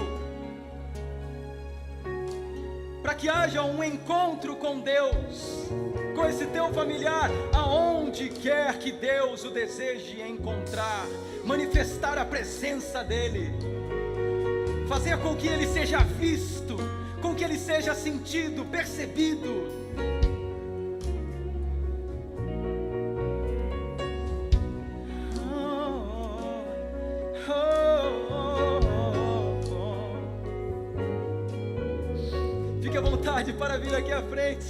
para que haja um encontro com Deus, com esse teu familiar, aonde quer que Deus o deseje encontrar, manifestar a presença dEle, fazer com que Ele seja visto, com que Ele seja sentido, percebido. Fique à vontade para vir aqui à frente.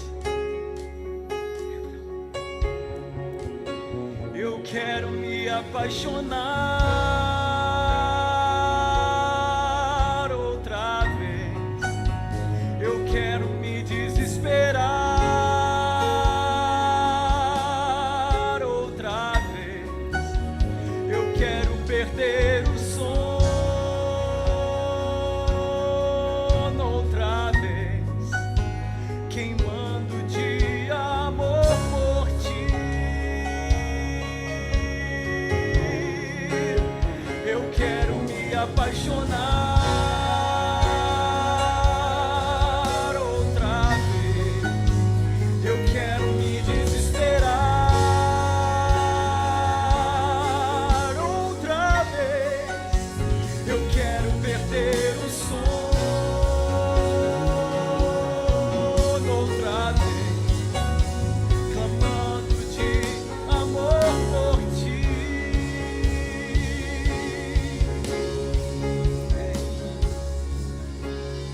Eu quero me apaixonar outra vez. Eu quero me desesperar outra vez. Eu quero perder o sono outra vez, queimando de amor por ti. Eu quero me apaixonar outra vez. Eu quero me desesperar outra vez. Eu quero perder o sono outra vez, clamando de amor por ti.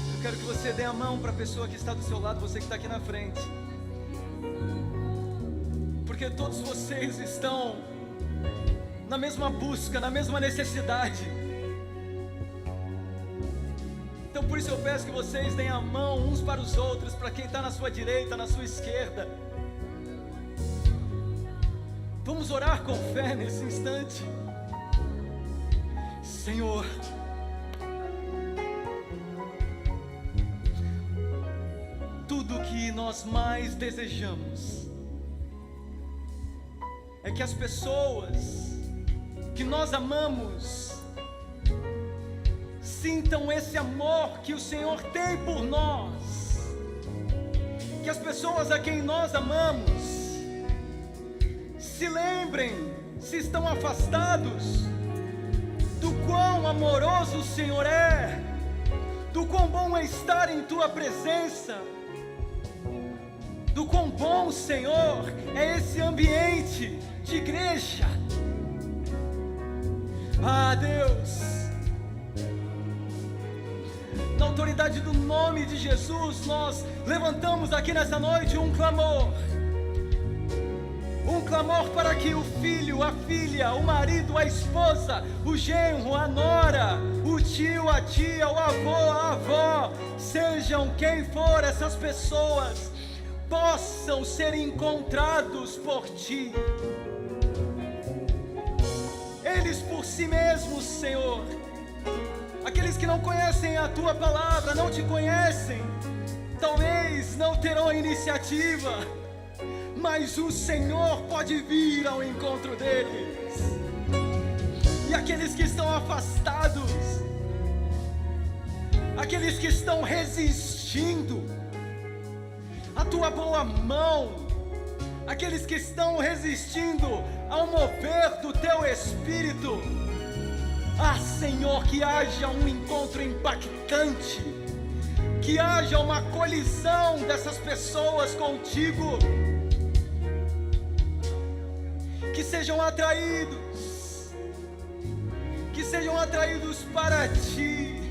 Eu quero que você dê a mão para a pessoa que está do seu lado, você que está aqui na frente, porque todos vocês estão na mesma busca, na mesma necessidade. Então por isso eu peço que vocês deem a mão uns para os outros, para quem está na sua direita, na sua esquerda. Vamos orar com fé nesse instante. Senhor, tudo que nós mais desejamos é que as pessoas que nós amamos sintam esse amor que o Senhor tem por nós, que as pessoas a quem nós amamos se lembrem, se estão afastados, do quão amoroso o Senhor é, do quão bom é estar em Tua presença, do quão bom, Senhor, é esse ambiente de igreja. Ah, Deus, na autoridade do nome de Jesus, nós levantamos aqui nessa noite um clamor para que o filho, a filha, o marido, a esposa, o genro, a nora, o tio, a tia, o avô, a avó, sejam quem for essas pessoas, possam ser encontrados por Ti. Eles por si mesmos, Senhor, aqueles que não conhecem a Tua palavra, não Te conhecem, talvez não terão a iniciativa, mas o Senhor pode vir ao encontro deles. E aqueles que estão afastados, aqueles que estão resistindo à Tua boa mão, aqueles que estão resistindo ao mover do Teu Espírito, ah, Senhor, que haja um encontro impactante, que haja uma colisão dessas pessoas contigo, que sejam atraídos para Ti,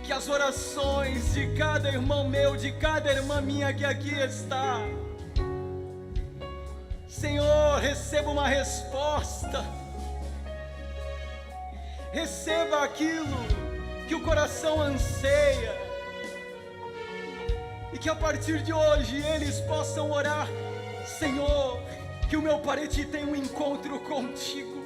que as orações de cada irmão meu, de cada irmã minha que aqui está, Senhor, receba uma resposta, receba aquilo que o coração anseia, e que a partir de hoje eles possam orar: Senhor, que o meu parente tenha um encontro contigo.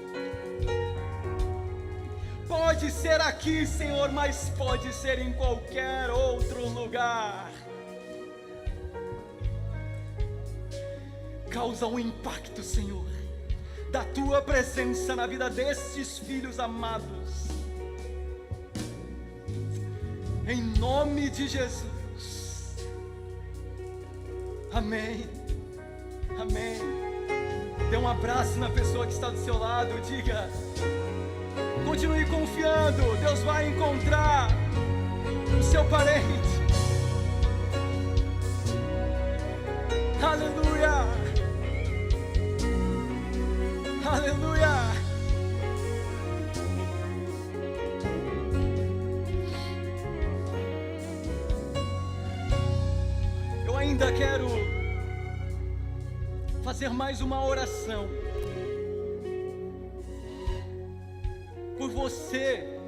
Pode ser aqui, Senhor, mas pode ser em qualquer outro lugar. Causa um impacto, Senhor, da tua presença na vida destes filhos amados. Em nome de Jesus. Amém. Amém. Dê um abraço na pessoa que está do seu lado. Diga: continue confiando. Deus vai encontrar o seu parente. Aleluia. Aleluia. Eu ainda quero fazer mais uma oração por você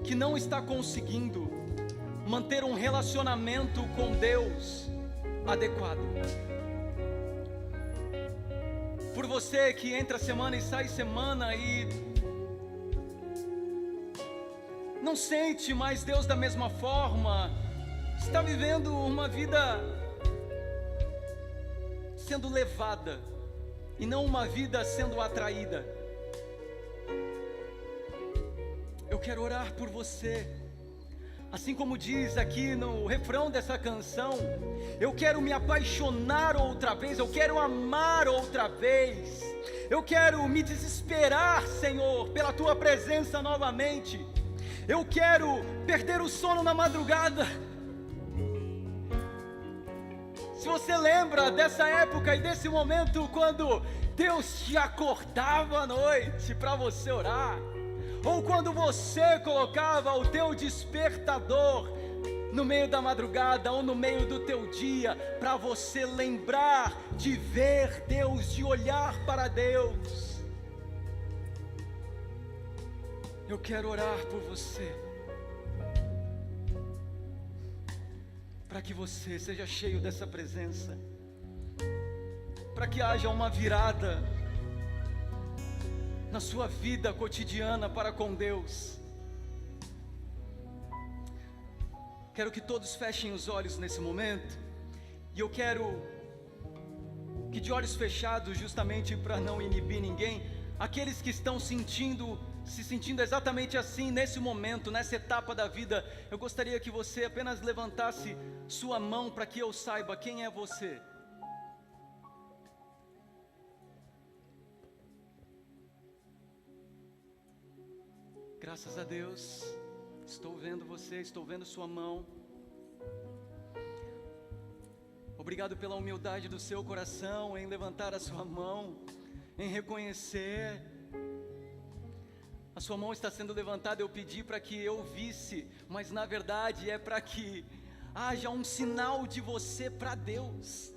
que não está conseguindo manter um relacionamento com Deus adequado. Por você que entra semana e sai semana e não sente mais Deus da mesma forma, está vivendo uma vida sendo levada e não uma vida sendo atraída. Eu quero orar por você. Assim como diz aqui no refrão dessa canção, eu quero me apaixonar outra vez, eu quero amar outra vez, eu quero me desesperar, Senhor, pela Tua presença novamente, eu quero perder o sono na madrugada. Se você lembra dessa época e desse momento quando Deus te acordava à noite para você orar, ou quando você colocava o teu despertador no meio da madrugada ou no meio do teu dia, para você lembrar de ver Deus, de olhar para Deus. Eu quero orar por você, para que você seja cheio dessa presença, para que haja uma virada na sua vida cotidiana para com Deus. Quero que todos fechem os olhos nesse momento, e eu quero que de olhos fechados, justamente para não inibir ninguém, aqueles que estão se sentindo exatamente assim nesse momento, nessa etapa da vida, eu gostaria que você apenas levantasse sua mão para que eu saiba quem é você. Graças a Deus, estou vendo você, estou vendo sua mão. Obrigado pela humildade do seu coração em levantar a sua mão, em reconhecer. A sua mão está sendo levantada, eu pedi para que eu visse, mas na verdade é para que haja um sinal de você para Deus.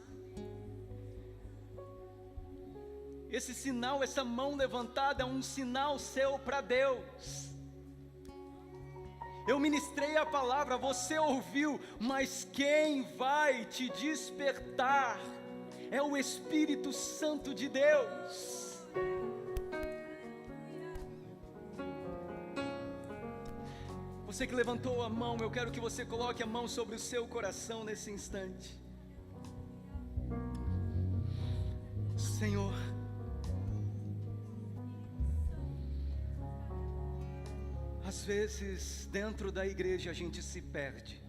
Esse sinal, essa mão levantada é um sinal seu para Deus. Eu ministrei a palavra, você ouviu, mas quem vai te despertar é o Espírito Santo de Deus. Você que levantou a mão, eu quero que você coloque a mão sobre o seu coração nesse instante. Senhor, às vezes dentro da igreja a gente se perde,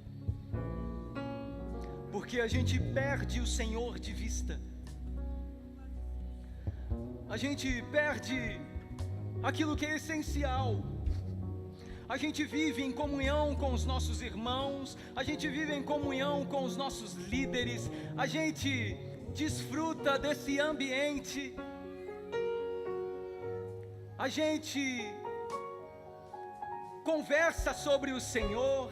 porque a gente perde o Senhor de vista, a gente perde aquilo que é essencial. A gente vive em comunhão com os nossos irmãos, a gente vive em comunhão com os nossos líderes, a gente desfruta desse ambiente, a gente conversa sobre o Senhor,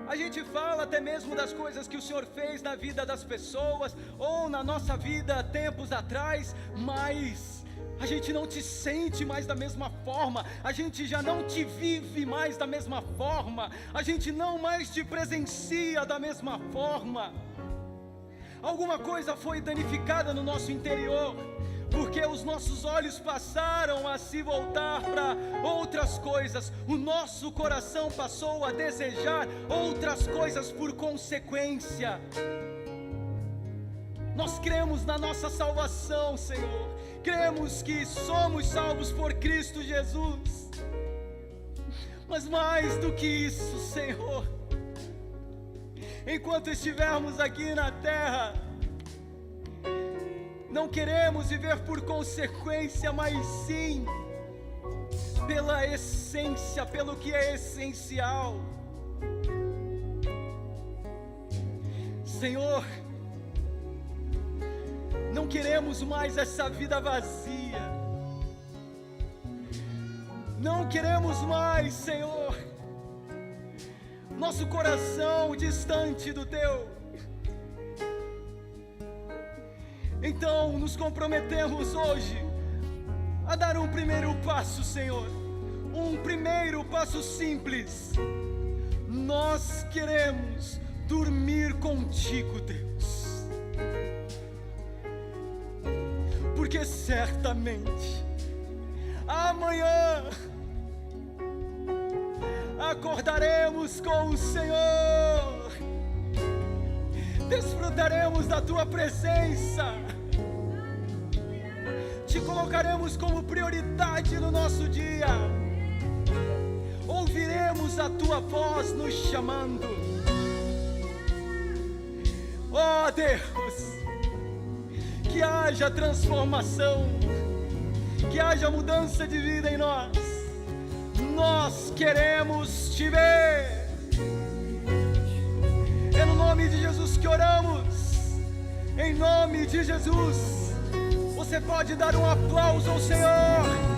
a gente fala até mesmo das coisas que o Senhor fez na vida das pessoas, ou na nossa vida tempos atrás, mas a gente não te sente mais da mesma forma, a gente já não te vive mais da mesma forma, a gente não mais te presencia da mesma forma. Alguma coisa foi danificada no nosso interior, porque os nossos olhos passaram a se voltar para outras coisas, o nosso coração passou a desejar outras coisas por consequência. Nós cremos na nossa salvação, Senhor. Cremos que somos salvos por Cristo Jesus. Mas mais do que isso, Senhor, enquanto estivermos aqui na terra, não queremos viver por consequência, mas sim pela essência, pelo que é essencial. Senhor, não queremos mais essa vida vazia. Não queremos mais, Senhor, nosso coração distante do Teu. Então nos comprometemos hoje a dar um primeiro passo, Senhor. Um primeiro passo simples. Nós queremos dormir contigo, Deus. Porque certamente amanhã acordaremos com o Senhor, desfrutaremos da Tua presença, Te colocaremos como prioridade no nosso dia, ouviremos a Tua voz nos chamando. Oh Deus, que haja transformação, que haja mudança de vida em nós. Nós queremos Te ver. É no nome de Jesus que oramos. Em nome de Jesus. Você pode dar um aplauso ao Senhor.